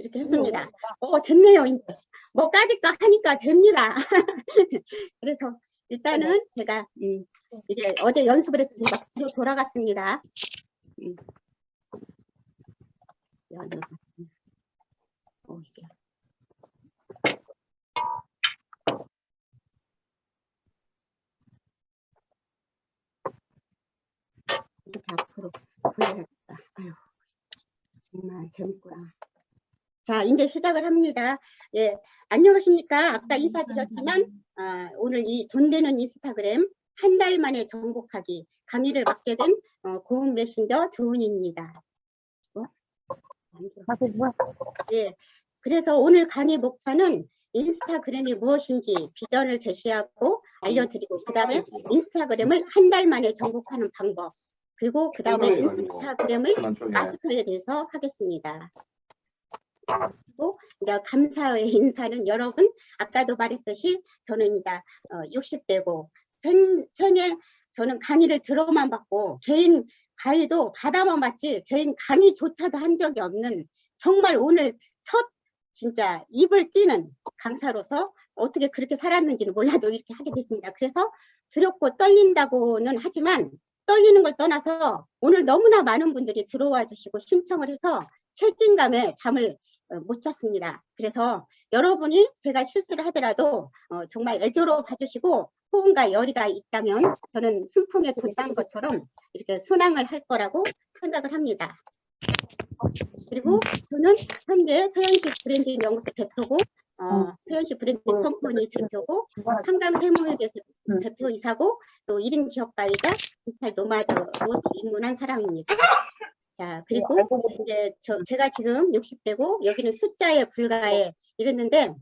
이렇게 했습니다. 됐네요. 이제 뭐까지까 하니까 됩니다. 그래서 일단은 제가 이제 어제 연습을 했으니까 바로 돌아갔습니다. 이렇게 앞으로 굴려야겠다. 아유, 정말 재밌구나. 자, 이제 시작을 합니다. 예, 안녕하십니까. 아까 인사드렸지만 오늘 이 돈되는 인스타그램 한 달 만에 정복하기 강의를 맡게 된 고운 메신저 조은희입니다. 예, 그래서 오늘 강의 목차는 인스타그램이 무엇인지 비전을 제시하고 알려드리고, 그 다음에 인스타그램을 한 달 만에 정복하는 방법, 그리고 그 다음에 인스타그램의 마스터에 대해서 하겠습니다. 그리고 이제 감사의 인사는 여러분, 아까도 말했듯이 저는 이제 60대고 생애 저는 강의를 들어만 받고 개인 강의도 받아만 받지 개인 강의조차도 한 적이 없는, 정말 오늘 첫 진짜 입을 띄는 강사로서 어떻게 그렇게 살았는지는 몰라도 이렇게 하게 됐습니다. 그래서 두렵고 떨린다고는 하지만 떨리는 걸 떠나서 오늘 너무나 많은 분들이 들어와 주시고 신청을 해서 책임감에 잠을 못 잤습니다. 그래서 여러분이 제가 실수를 하더라도 정말 애교로 봐주시고 호응과 열의가 있다면 저는 순풍에 돋는 것처럼 이렇게 순항을 할 거라고 생각을 합니다. 그리고 저는 현재 서현식 브랜딩 연구소 대표고 서현식 브랜딩 컴퍼니 대표고 한강 세무회계 대표이사고 또 1인 기업가이자 디지털 노마드로 입문한 사람입니다. 자, 그리고 이제 제가 지금 60대고 여기는 숫자에 불과해 이랬는데,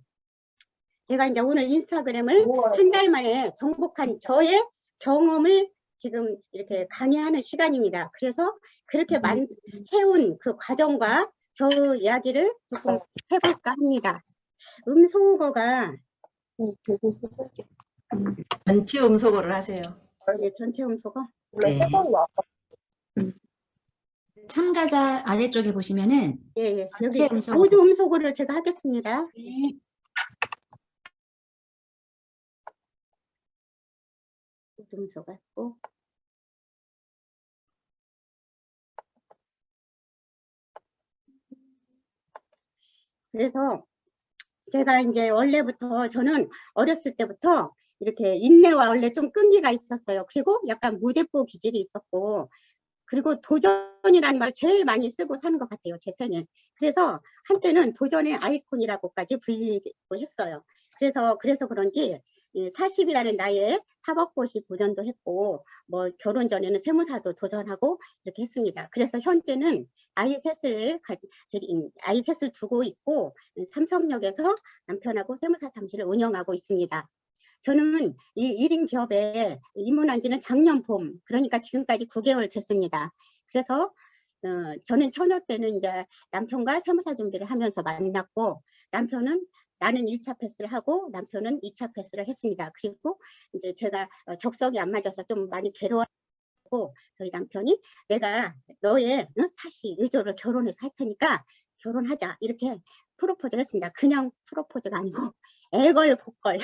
제가 이제 오늘 인스타그램을 한 달 만에 정복한 저의 경험을 지금 이렇게 강의하는 시간입니다. 그래서 그렇게 해온 그 과정과 저 이야기를 조금 해볼까 합니다. 음소거가 전체 음소거를 하세요. 네, 전체 음소거. 네. 참가자 아래쪽에 보시면은 예, 여기 모두 음소거를 제가 하겠습니다. 네. 모두 음소거 했고. 그래서 제가 이제 원래부터 저는 어렸을 때부터 이렇게 인내와 원래 좀 끈기가 있었어요. 그리고 약간 무대뽀 기질이 있었고, 그리고 도전이라는 말 제일 많이 쓰고 사는 것 같아요, 제 생에. 그래서 한때는 도전의 아이콘이라고까지 불리고 했어요. 그래서 그런지 40이라는 나이에 사법고시 도전도 했고, 뭐 결혼 전에는 세무사도 도전하고 이렇게 했습니다. 그래서 현재는 아이 셋을 두고 있고 삼성역에서 남편하고 세무사 사무실을 운영하고 있습니다. 저는 이 1인 기업에 입문한 지는 작년 봄, 그러니까 지금까지 9개월 됐습니다. 그래서 저는 처녀 때는 이제 남편과 세무사 준비를 하면서 만났고, 나는 1차 패스를 하고 남편은 2차 패스를 했습니다. 그리고 이제 제가 적성이 안 맞아서 좀 많이 괴로워하고, 저희 남편이 내가 너의 사시 의조를 결혼해서 할 테니까 결혼하자 이렇게 프로포즈를 했습니다. 그냥 프로포즈가 아니고 애걸 복걸.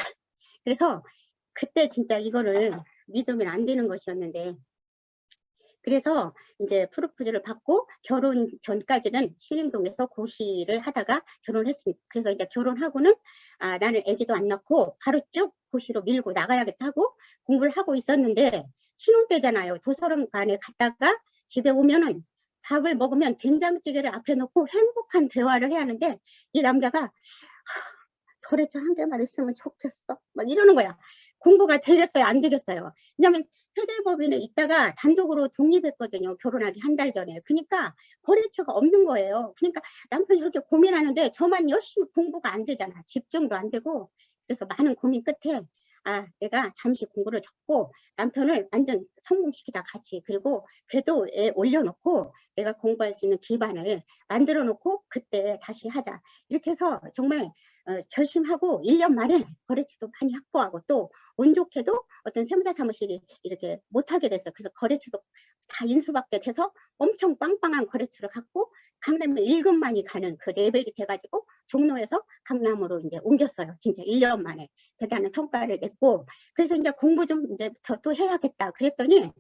그래서 그때 진짜 이거를 믿으면 안 되는 것이었는데, 그래서 이제 프로포즈를 받고 결혼 전까지는 신림동에서 고시를 하다가 결혼을 했습니다. 그래서 이제 결혼하고는 나는 아기도 안 낳고 바로 쭉 고시로 밀고 나가야겠다 하고 공부를 하고 있었는데, 신혼 때잖아요. 도서관에 갔다가 집에 오면은 밥을 먹으면 된장찌개를 앞에 놓고 행복한 대화를 해야 하는데, 이 남자가 거래처 한 개만 있으면 좋겠어 막 이러는 거야. 공부가 되겠어요 안 되겠어요? 왜냐면 회계법인에 있다가 단독으로 독립했거든요, 결혼하기 한 달 전에. 그러니까 거래처가 없는 거예요. 그러니까 남편이 이렇게 고민하는데 저만 열심히 공부가 안 되잖아. 집중도 안 되고. 그래서 많은 고민 끝에 내가 잠시 공부를 접고 남편을 완전 성공시키자 같이. 그리고 궤도에 올려놓고 내가 공부할 수 있는 기반을 만들어 놓고 그때 다시 하자. 이렇게 해서 정말 결심하고 1년 만에 거래처도 많이 확보하고, 또 운 좋게도 어떤 세무사 사무실이 이렇게 못하게 됐어요. 그래서 거래처도 다 인수받게 돼서 엄청 빵빵한 거래처를 갖고 강남에 1급만이 가는 그 레벨이 돼가지고 종로에서 강남으로 이제 옮겼어요. 진짜 1년 만에 대단한 성과를 냈고, 그래서 이제 공부 좀 이제 더 해야겠다 그랬더니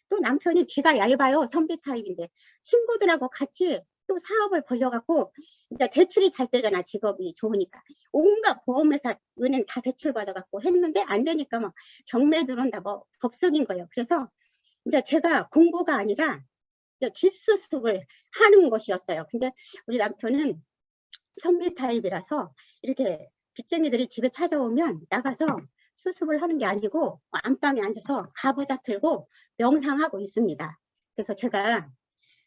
또 남편이 귀가 얇아요. 선비 타입인데 친구들하고 같이 또 사업을 벌려갖고 이제 대출이 잘 되잖아. 직업이 좋으니까 온갖 보험회사 은행 다 대출 받아갖고 했는데 안 되니까 막 경매 들어온다 뭐 법석인 거예요. 그래서 이제 제가 공부가 아니라 뒷수습을 하는 것이었어요. 근데 우리 남편은 선비 타입이라서 이렇게 빚쟁이들이 집에 찾아오면 나가서 수습을 하는 게 아니고 안방에 앉아서 가부좌 틀고 명상하고 있습니다. 그래서 제가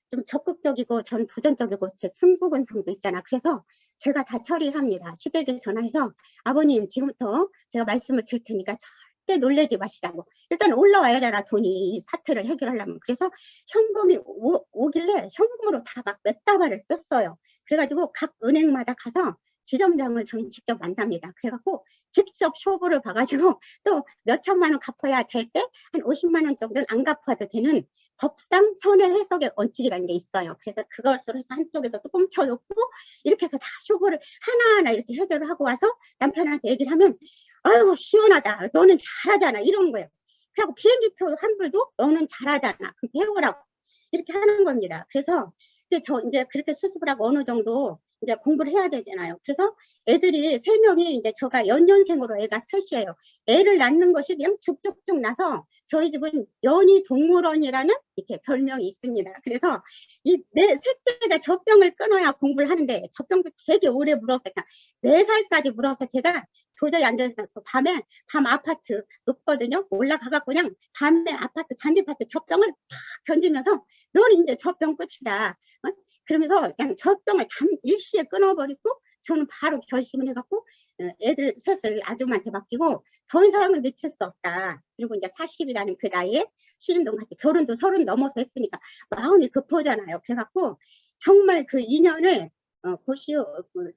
좀 적극적이고 전 도전적이고 승부근성도 있잖아. 그래서 제가 다 처리합니다. 시댁에 전화해서 아버님 지금부터 제가 말씀을 드릴 테니까 절대 놀래지 마시라고. 일단 올라와야 되나 돈이 사태를 해결하려면. 그래서 현금이 오길래 현금으로 다 막 몇 다발을 떴어요. 그래가지고 각 은행마다 가서 지점장을 저는 직접 만납니다. 그래갖고 직접 쇼부를 봐가지고 또 몇 천만 원 갚아야 될 때 한 50만 원 정도는 안 갚아도 되는 법상 손해 해석의 원칙이라는 게 있어요. 그래서 그것으로 해서 한쪽에서 또 꽁쳐놓고 이렇게 해서 다 쇼부를 하나하나 이렇게 해결을 하고 와서 남편한테 얘기를 하면 아유 시원하다. 너는 잘하잖아. 이런 거예요. 그리고 비행기표 환불도 너는 잘하잖아. 그럼 해오라고. 이렇게 하는 겁니다. 그래서 저 이제 그렇게 수습을 하고 어느 정도 이제 공부를 해야 되잖아요. 그래서 애들이 3명이 이제 저가 연년생으로 애가 셋이에요. 애를 낳는 것이 그냥 쭉쭉쭉 나서 저희 집은 연희 동물원이라는 이렇게 별명이 있습니다. 그래서 이 내 셋째가 젖병을 끊어야 공부를 하는데 젖병도 되게 오래 물었어요. 4살까지 물어서 제가 도저히 안 돼서 밤에 밤 아파트 높거든요. 올라가갖고 그냥 밤에 아파트 잔디밭에 젖병을 탁 던지면서 너는 이제 젖병 끝이다. 그러면서 그냥 젖병을 일시에 끊어버리고 저는 바로 결심을 해갖고 애들 셋을 아줌마한테 맡기고 더 이상은 늦출 수 없다. 그리고 이제 40이라는 그 나이에 신림동 가서 결혼도 30 넘어서 했으니까 마음이 급하잖아요. 그래갖고 정말 그 2년을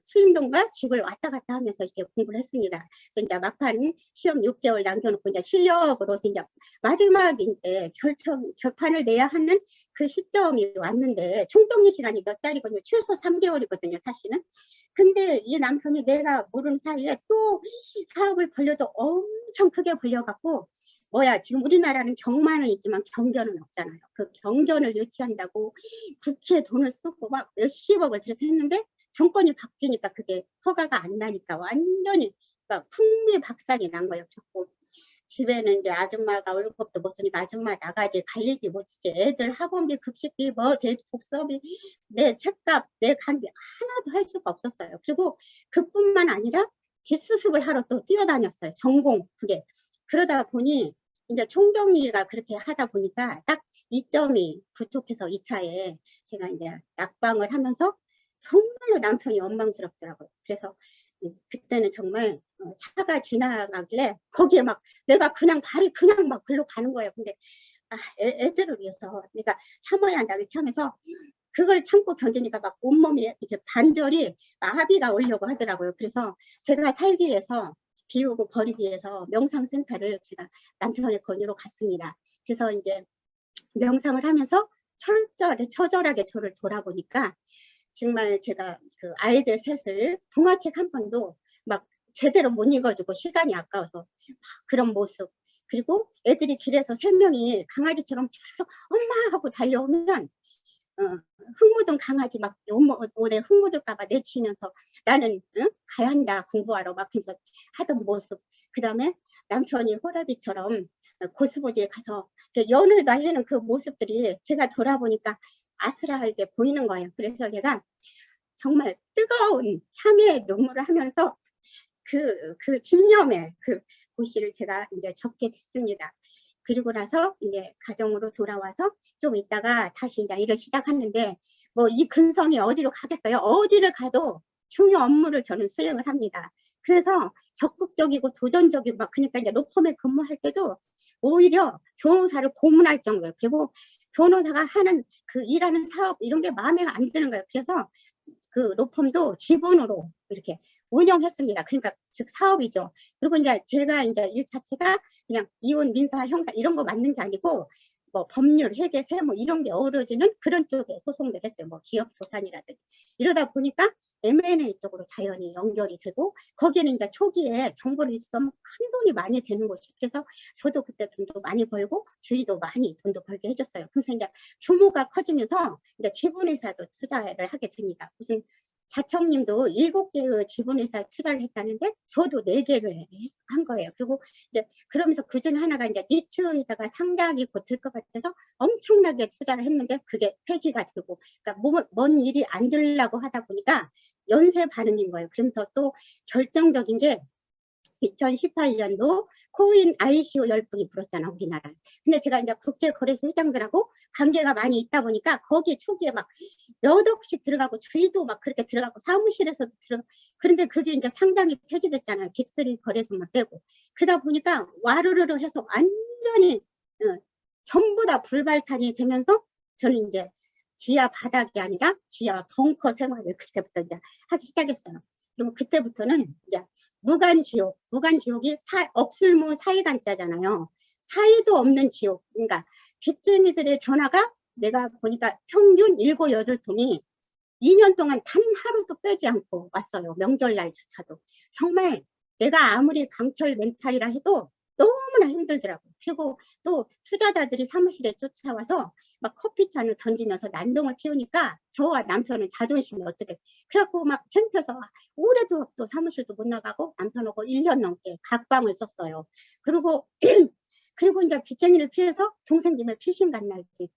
신림동과 집을 왔다 갔다 하면서 이렇게 공부를 했습니다. 그래서 이제 막판 시험 6개월 남겨놓고 이제 실력으로서 이제 마지막 이제 결판을 내야 하는 그 시점이 왔는데 총정리 시간이 몇 달이거든요. 최소 3개월이거든요, 사실은. 근데 이 남편이 내가 모르는 사이에 또 사업을 벌려도 엄청 크게 벌려갖고 지금 우리나라는 경마는 있지만 경견은 없잖아요. 그 경견을 유치한다고 국회에 돈을 쓰고 막 몇십억을 들여서 했는데 정권이 바뀌니까 그게 허가가 안 나니까 완전히 그러니까 풍미박산이 난 거예요. 자꾸 집에는 이제 아줌마가 월급도 못 주니까 아줌마 나가지 갈 일이 못 주지. 애들 학원비, 급식비, 복서비, 내 책값, 내 간비 하나도 할 수가 없었어요. 그리고 그뿐만 아니라 뒷수습을 하러 또 뛰어다녔어요. 전공 그게. 그러다 보니 이제 총정리가 그렇게 하다 보니까 딱 2점이 부족해서 2차에 제가 이제 낙방을 하면서 정말로 남편이 원망스럽더라고요. 그래서 그때는 정말 차가 지나가길래 거기에 막 내가 그냥 발이 그냥 막 글로 가는 거예요. 근데 애들을 위해서 내가 참아야 한다 이렇게 하면서 그걸 참고 견디니까 막 온몸이 이렇게 반절이 마비가 오려고 하더라고요. 그래서 제가 살기 위해서 비우고 버리기 위해서 명상센터를 제가 남편의 권유로 갔습니다. 그래서 이제 명상을 하면서 처절하게 저를 돌아보니까 정말 제가 그 아이들 셋을 동화책 한 번도 막 제대로 못 읽어주고 시간이 아까워서 그런 모습. 그리고 애들이 길에서 3명이 강아지처럼 쭉 엄마 하고 달려오면 흙 묻은 강아지 막 옷에 흙 묻을까봐 내치면서 나는 가야 한다 공부하러 막 그래서 하던 모습. 그 다음에 남편이 호라비처럼 고스보지에 가서 연을 날리는 그 모습들이 제가 돌아보니까 아슬하게 보이는 거예요. 그래서 제가 정말 뜨거운 참회의 눈물을 하면서 그 집념의 그 고시를 제가 이제 적게 됐습니다. 그리고 나서 이제 가정으로 돌아와서 좀 있다가 다시 이제 일을 시작하는데 뭐 이 근성이 어디로 가겠어요? 어디를 가도 중요 업무를 저는 수행을 합니다. 그래서 적극적이고 도전적이고 막 그러니까 이제 로펌에 근무할 때도 오히려 변호사를 고문할 정도예요. 그리고 변호사가 하는 그 일하는 사업 이런 게 마음에 안 드는 거예요. 그래서 그 로펌도 지분으로 이렇게 운영했습니다. 그러니까 즉 사업이죠. 그리고 이제 제가 이제 일 자체가 그냥 이혼, 민사, 형사 이런 거 맞는 게 아니고 뭐 법률, 회계, 세무 이런 게 어우러지는 그런 쪽에 소송들 했어요. 뭐 기업 조산이라든지. 이러다 보니까 M&A 쪽으로 자연히 연결이 되고 거기는 이제 초기에 정보를 입수하면 큰 돈이 많이 되는 곳이. 그래서 저도 그때 돈도 많이 벌고 주위도 많이 돈도 벌게 해줬어요. 그래서 이제 규모가 커지면서 이제 지분회사도 투자를 하게 됩니다. 무슨 자청님도 7개의 지분회사 투자를 했다는데 저도 4개를 한 거예요. 그리고 이제 그러면서 그중 하나가 이제 니츠 회사가 상장이 곧 될 것 같아서 엄청나게 투자를 했는데 그게 폐지가 되고, 그러니까 뭔 일이 안 되려고 하다 보니까 연쇄 반응인 거예요. 그러면서 또 결정적인 게 2018년도 코인 ICO 열풍이 불었잖아, 우리나라. 근데 제가 이제 국제거래소 회장들하고 관계가 많이 있다 보니까 거기 초기에 막 몇 억씩 들어가고 주위도 막 그렇게 들어가고 사무실에서도 들어가고, 그런데 그게 이제 상당히 폐지됐잖아요. 빅3 거래소만 빼고. 그러다 보니까 와르르르 해서 완전히 전부 다 불발탄이 되면서 저는 이제 지하 바닥이 아니라 지하 벙커 생활을 그때부터 이제 하기 시작했어요. 그리고 그때부터는 이제 무간지옥이 억술무 사이간자잖아요. 사이도 없는 지옥. 그러니까 빚쟁이들의 전화가 내가 보니까 평균 7, 8통이 2년 동안 단 하루도 빼지 않고 왔어요. 명절날조차도. 정말 내가 아무리 강철 멘탈이라 해도 너무나 힘들더라고요. 그리고 또 투자자들이 사무실에 쫓아와서 막 커피잔을 던지면서 난동을 피우니까 저와 남편은 자존심이 어떻게, 그래갖고 막 창피해서 올해도 또 사무실도 못 나가고 남편하고 1년 넘게 각방을 썼어요. 그리고 그리고 이제 빚쟁이를 피해서 동생 집에 피신 간 날도 있고,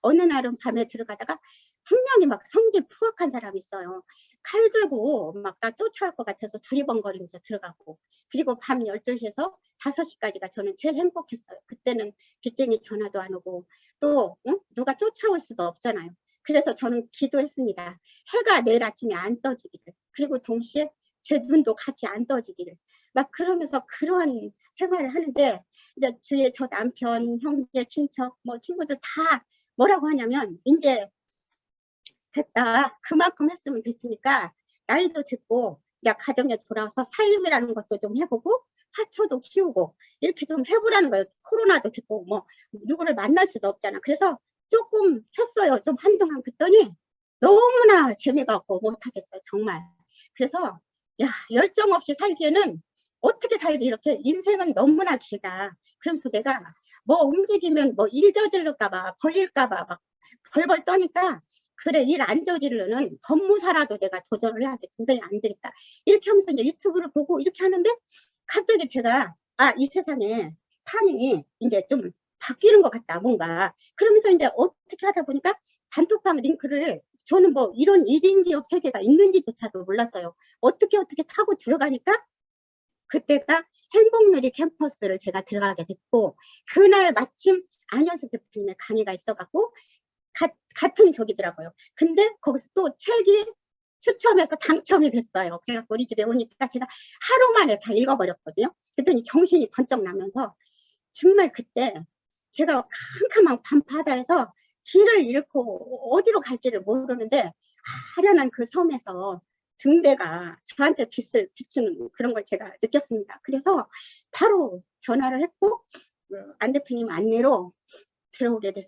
어느 날은 밤에 들어가다가 분명히 막 성질 푸악한 사람이 있어요. 칼 들고 막 나 쫓아올 것 같아서 두리번거리면서 들어가고, 그리고 밤 12시에서 5시까지가 저는 제일 행복했어요. 그때는 빚쟁이 전화도 안 오고 또 누가 쫓아올 수도 없잖아요. 그래서 저는 기도했습니다. 해가 내일 아침에 안 떠지기를, 그리고 동시에 제 눈도 같이 안 떠지기를. 막 그러면서 그러한 생활을 하는데, 이제 주위에 저 남편, 형제, 친척, 뭐 친구들 다 뭐라고 하냐면, 이제 됐다, 그만큼 했으면 됐으니까 나이도 됐고 이제 가정에 돌아와서 살림이라는 것도 좀 해보고 화초도 키우고 이렇게 좀 해보라는 거예요. 코로나도 됐고 뭐 누구를 만날 수도 없잖아. 그래서 조금 했어요. 좀 한동안. 그랬더니 너무나 재미가 없고 못하겠어요, 정말. 그래서 야, 열정 없이 살기에는 어떻게 살지, 이렇게 인생은 너무나 길다. 그러면서 내가 뭐 움직이면 뭐 일 저질를까봐 걸릴까봐 막 벌벌 떠니까, 그래, 일 안 저지르는 법무사라도 내가 도전을 해야 돼. 도저히 안 되겠다. 이렇게 하면서 이제 유튜브를 보고 이렇게 하는데 갑자기 제가 이 세상에 판이 이제 좀 바뀌는 것 같다, 뭔가. 그러면서 이제 어떻게 하다 보니까 단톡방 링크를, 저는 뭐 이런 1인 기업 세계가 있는지조차도 몰랐어요. 어떻게 타고 들어가니까 그때가 행복누리 캠퍼스를 제가 들어가게 됐고, 그날 마침 안현숙 대표님의 강의가 있어갖고 같은 적이더라고요. 근데 거기서 또 책이 추첨해서 당첨이 됐어요. 그래갖고 우리 집에 오니까 제가 하루 만에 다 읽어버렸거든요. 그랬더니 정신이 번쩍 나면서 정말 그때 제가 캄캄한 밤바다에서 길을 잃고 어디로 갈지를 모르는데 아련한 그 섬에서 등대가 저한테 빛을 비추는 그런 걸 제가 느꼈습니다. 그래서 바로 전화를 했고 안 대표님 안내로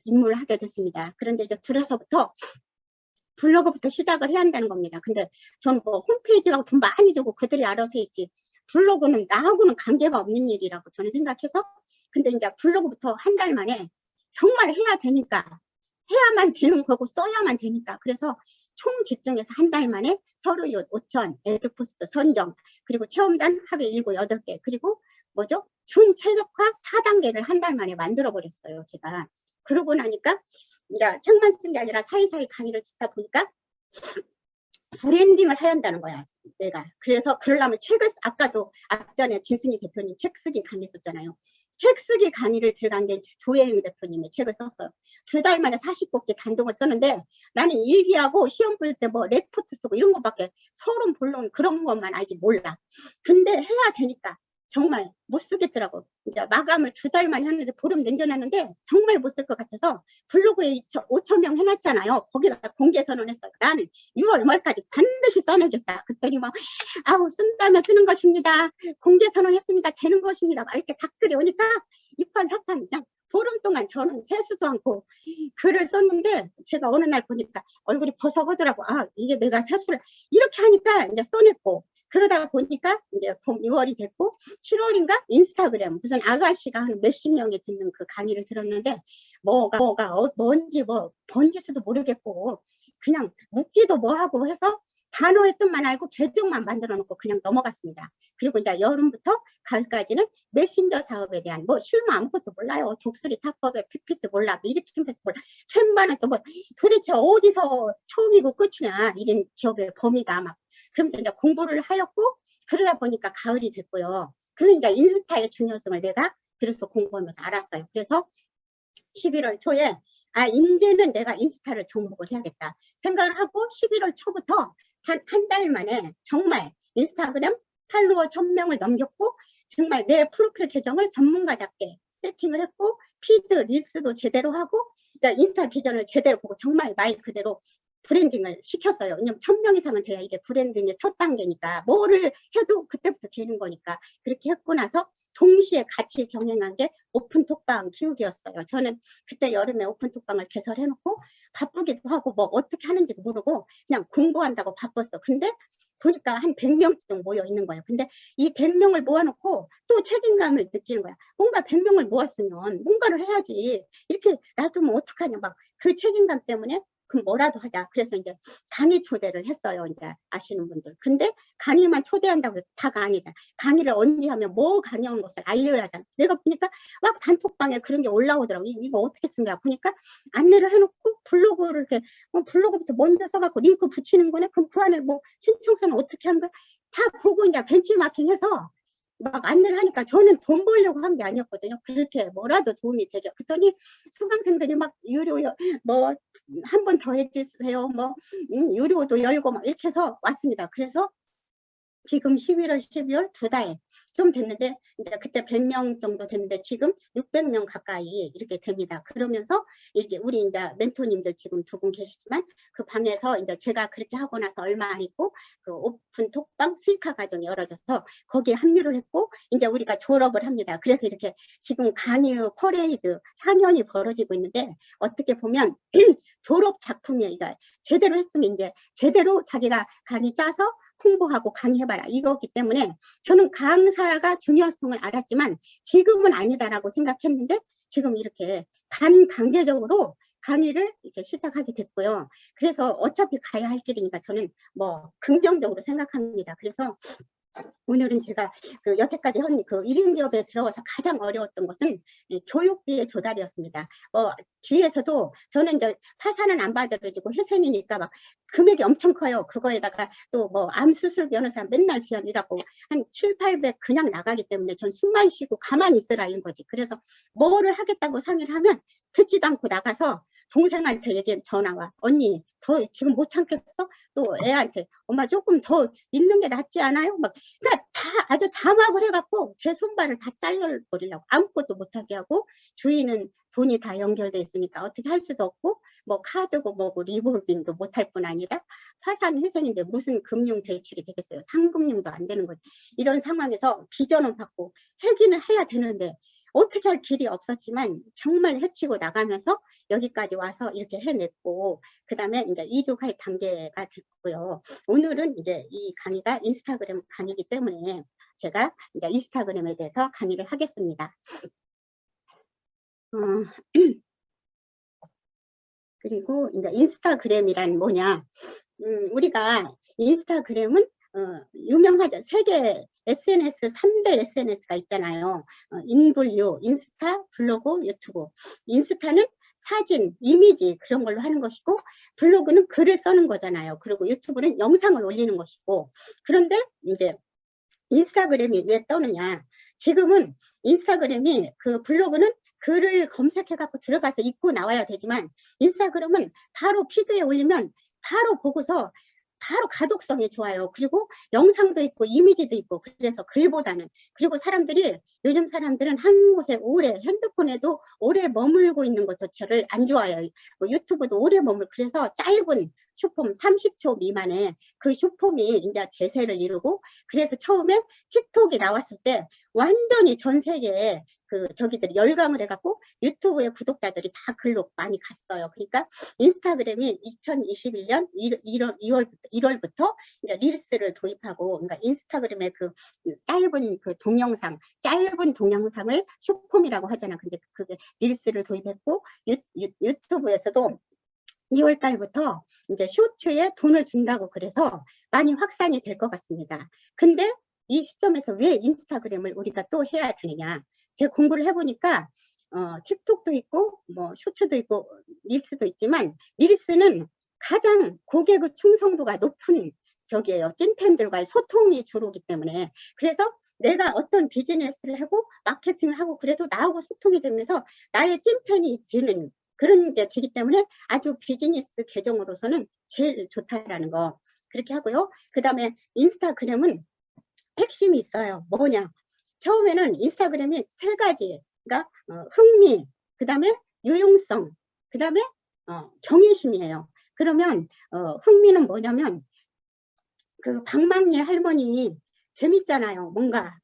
입문을 하게 됐습니다. 그런데 이제 들어서부터 블로그부터 시작을 해야 한다는 겁니다. 근데 저는 뭐 홈페이지라고 돈 많이 주고 그들이 알아서 했지, 블로그는 나하고는 관계가 없는 일이라고 저는 생각해서, 근데 이제 블로그부터 한 달 만에 정말 해야 되니까, 해야만 되는 거고 써야만 되니까, 그래서 총 집중해서 한 달 만에 서류 5천, 에드포스트 선정, 그리고 체험단 하루에 7, 8개, 그리고 뭐죠? 준 최적화 4단계를 한 달 만에 만들어 버렸어요, 제가. 그러고 나니까 이제 책만 쓴 게 아니라 사이사이 강의를 듣다 보니까 브랜딩을 해야 한다는 거야, 내가. 그래서 그러려면 책을, 아까도 앞전에 진순이 대표님 책 쓰기 강의 썼잖아요. 책 쓰기 강의를 들어간 게 조혜영 대표님의 책을 썼어요. 2달 만에 40곡지 단독을 썼는데, 나는 일기하고 시험 볼 때 뭐 레포트 쓰고 이런 것밖에, 서론 본론 그런 것만 알지 몰라. 근데 해야 되니까 정말 못 쓰겠더라고. 이제 마감을 2달 만에 했는데 보름 남겨놨는데 정말 못 쓸 것 같아서 블로그에 5,000명 해놨잖아요. 거기다 공개 선언했어요. 나는 6월 말까지 반드시 써내겠다. 그랬더니 막 아우, 쓴다면 쓰는 것입니다. 공개 선언했으니까 되는 것입니다. 막 이렇게 댓글이 오니까 6판 4판 그냥 보름 동안 저는 세수도 않고 글을 썼는데 제가 어느 날 보니까 얼굴이 버석하더라고. 아, 이게 내가 세수를 이렇게 하니까 이제 써냈고, 그러다가 보니까 이제 봄 6월이 됐고 7월인가 인스타그램 무슨 아가씨가 한 몇십 명이 듣는 그 강의를 들었는데 뭔지 뭐 번지수도 모르겠고 그냥 묻기도 뭐하고 해서 단어의 뜻만 알고 계정만 만들어 놓고 그냥 넘어갔습니다. 그리고 이제 여름부터 가을까지는 메신저 사업에 대한 뭐 실무 아무것도 몰라요. 독수리 타법에 PPT 몰라, 미리팀패스 몰라, 캔버는 또 뭐 도대체 어디서 처음이고 끝이냐, 이런 기업의 범위가 막 그러면서 이제 공부를 하였고, 그러다 보니까 가을이 됐고요. 그래서 이제 인스타의 중요성을 내가 그래서 공부하면서 알았어요. 그래서 11월 초에 이제는 내가 인스타를 접목을 해야겠다 생각을 하고 11월 초부터 한 달 만에 정말 인스타그램 팔로워 1000명을 넘겼고, 정말 내 프로필 계정을 전문가답게 세팅을 했고, 피드 릴스도 제대로 하고, 인스타 비전을 제대로 보고 정말 말 그대로 브랜딩을 시켰어요. 왜냐면 1000명 이상은 돼야 이게 브랜딩의 첫 단계니까, 뭐를 해도 그때부터 되는 거니까. 그렇게 했고 나서 동시에 같이 병행한 게 오픈톡방 키우기였어요. 저는 그때 여름에 오픈톡방을 개설해놓고 바쁘기도 하고 뭐 어떻게 하는지도 모르고 그냥 공부한다고 바빴어. 근데 보니까 한 100명쯤 모여 있는 거예요. 근데 이 100명을 모아놓고 또 책임감을 느끼는 거야. 뭔가 100명을 모았으면 뭔가를 해야지. 이렇게 놔두면 어떡하냐. 막 그 책임감 때문에 그럼 뭐라도 하자. 그래서 이제 강의 초대를 했어요. 이제 아시는 분들. 근데 강의만 초대한다고 해서 다가 아니잖아. 강의를 언제 하면 뭐 강의하는 것을 알려야 하잖아. 내가 보니까 막 단톡방에 그런 게 올라오더라고. 이거 어떻게 쓴 거야. 보니까 안내를 해놓고 블로그를 이렇게 블로그부터 먼저 써갖고 링크 붙이는 거네. 그럼 그 안에 뭐 신청서는 어떻게 하는 거야. 다 보고 이제 벤치마킹해서 막 안내를 하니까 저는 돈 벌려고 한 게 아니었거든요. 그렇게 뭐라도 도움이 되죠. 그랬더니 수강생들이 막 유료 뭐 한 번 더 해주세요. 뭐 유료도 열고 막 이렇게 해서 왔습니다. 그래서 지금 11월, 12월 2달 좀 됐는데, 이제 그때 100명 정도 됐는데 지금 600명 가까이 이렇게 됩니다. 그러면서 이렇게 우리 이제 멘토님들 지금 2분 계시지만 그 방에서 이제 제가 그렇게 하고 나서 얼마 안 있고 그 오픈 톡방 수익화 과정이 열어져서 거기에 합류를 했고 이제 우리가 졸업을 합니다. 그래서 이렇게 지금 강의 퍼레이드 향연이 벌어지고 있는데, 어떻게 보면 졸업 작품이 제대로 했으면 이제 제대로 자기가 강의 짜서 홍보하고 강의해봐라 이거기 때문에 저는 강사가 중요성을 알았지만 지금은 아니다라고 생각했는데 지금 이렇게 반강제적으로 강의를 이렇게 시작하게 됐고요. 그래서 어차피 가야 할 길이니까 저는 뭐 긍정적으로 생각합니다. 그래서 오늘은 제가 그 여태까지 한 그 1인 기업에 들어가서 가장 어려웠던 것은 교육비의 조달이었습니다. 주위에서도 저는 이제 파산은 안 받아들여지고 회생이니까 막 금액이 엄청 커요. 그거에다가 또 뭐 암 수술 변호사 맨날 지원이라고 한 7, 800 그냥 나가기 때문에 전 숨만 쉬고 가만히 있으라는 거지. 그래서 뭐를 하겠다고 상의를 하면 듣지도 않고 나가서 동생한테 전화와. 언니 더 지금 못 참겠어? 또 애한테 엄마 조금 더 있는 게 낫지 않아요? 막 그러니까 다 아주 담합을 해갖고 제 손발을 다 잘라버리려고 아무것도 못하게 하고, 주인은 돈이 다 연결돼 있으니까 어떻게 할 수도 없고 뭐 카드고 뭐고 리볼빙도 못할 뿐 아니라 파산 회생인데 무슨 금융 대출이 되겠어요. 상금융도 안 되는 거지. 이런 상황에서 비전은 받고 해기는 해야 되는데 어떻게 할 길이 없었지만 정말 해치고 나가면서 여기까지 와서 이렇게 해냈고, 그 다음에 이제 이주할 단계가 됐고요. 오늘은 이제 이 강의가 인스타그램 강의이기 때문에 제가 이제 인스타그램에 대해서 강의를 하겠습니다. 그리고 이제 인스타그램이란 뭐냐? 우리가 인스타그램은 유명하죠. 세계 SNS 3대 SNS가 있잖아요. 인블류, 인스타, 블로그, 유튜브. 인스타는 사진, 이미지 그런 걸로 하는 것이고, 블로그는 글을 쓰는 거잖아요. 그리고 유튜브는 영상을 올리는 것이고, 그런데 이제 인스타그램이 왜 떠느냐? 지금은 인스타그램이 그 블로그는 글을 검색해갖고 들어가서 읽고 나와야 되지만, 인스타그램은 바로 피드에 올리면 바로 보고서 바로 가독성이 좋아요. 그리고 영상도 있고 이미지도 있고, 그래서 글보다는. 그리고 요즘 사람들은 한 곳에 오래, 핸드폰에도 오래 머물고 있는 것조차를 안 좋아해요. 뭐 유튜브도 오래 그래서 짧은 슈폼 30초 미만의 그 슈폼이 이제 대세를 이루고, 그래서 처음에 틱톡이 나왔을 때 완전히 전 세계에 그 저기들이 열광을 해갖고 유튜브의 구독자들이 다 글로 많이 갔어요. 그러니까 인스타그램이 2021년 1월부터 이제 릴스를 도입하고, 그러니까 인스타그램의 그 짧은 그 동영상, 짧은 동영상을 숏폼이라고 하잖아. 근데 그게 릴스를 도입했고, 유튜브에서도 2월 달부터 이제 쇼츠에 돈을 준다고 그래서 많이 확산이 될 것 같습니다. 근데 이 시점에서 왜 인스타그램을 우리가 또 해야 되느냐? 제가 공부를 해보니까 틱톡도 있고 뭐 쇼츠도 있고 릴스도 있지만, 릴스는 가장 고객의 충성도가 높은 저기에요. 찐팬들과의 소통이 주로기 때문에, 그래서 내가 어떤 비즈니스를 하고 마케팅을 하고 그래도 나하고 소통이 되면서 나의 찐팬이 되는 그런 게 되기 때문에 아주 비즈니스 계정으로서는 제일 좋다라는 거, 그렇게 하고요. 그 다음에 인스타그램은 핵심이 있어요. 뭐냐? 처음에는 인스타그램이 세 가지, 그러니까 흥미, 그 다음에 유용성, 그 다음에 경외심이에요. 그러면 흥미는 뭐냐면, 그 방망이 할머니 재밌잖아요. 뭔가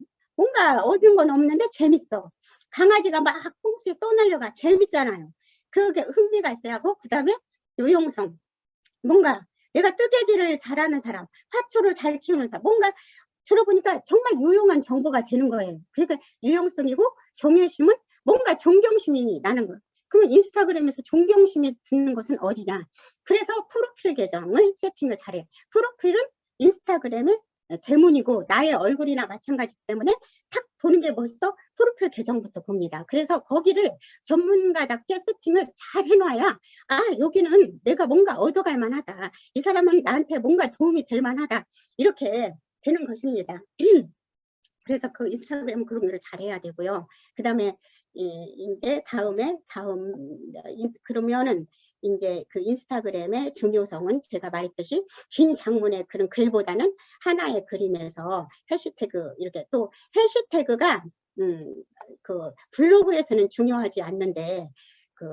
얻은 건 없는데 재밌어. 강아지가 막 꽁수에 떠날려가 재밌잖아요. 그게 흥미가 있어야 하고, 그 다음에 유용성, 뭔가 내가 뜨개질을 잘하는 사람, 화초를 잘 키우는 사람, 뭔가 들어보니까 정말 유용한 정보가 되는 거예요. 그러니까 유용성이고, 경외심은 뭔가 존경심이 나는 거예요. 그럼 인스타그램에서 존경심이 드는 것은 어디냐? 그래서 프로필 계정을 세팅을 잘해. 프로필은 인스타그램의 대문이고 나의 얼굴이나 마찬가지기 때문에 탁 보는 게 벌써 프로필 계정부터 봅니다. 그래서 거기를 전문가답게 세팅을 잘 해놔야, 아, 여기는 내가 뭔가 얻어갈 만하다, 이 사람은 나한테 뭔가 도움이 될 만하다, 이렇게 되는 것입니다. 그래서 그 인스타그램 그런 거를 잘해야 되고요. 그 다음에 이제 그러면은 이제 그 인스타그램의 중요성은 제가 말했듯이 긴 장문의 그런 글보다는 하나의 그림에서 해시태그, 이렇게 또 해시태그가 그 블로그에서는 중요하지 않는데, 그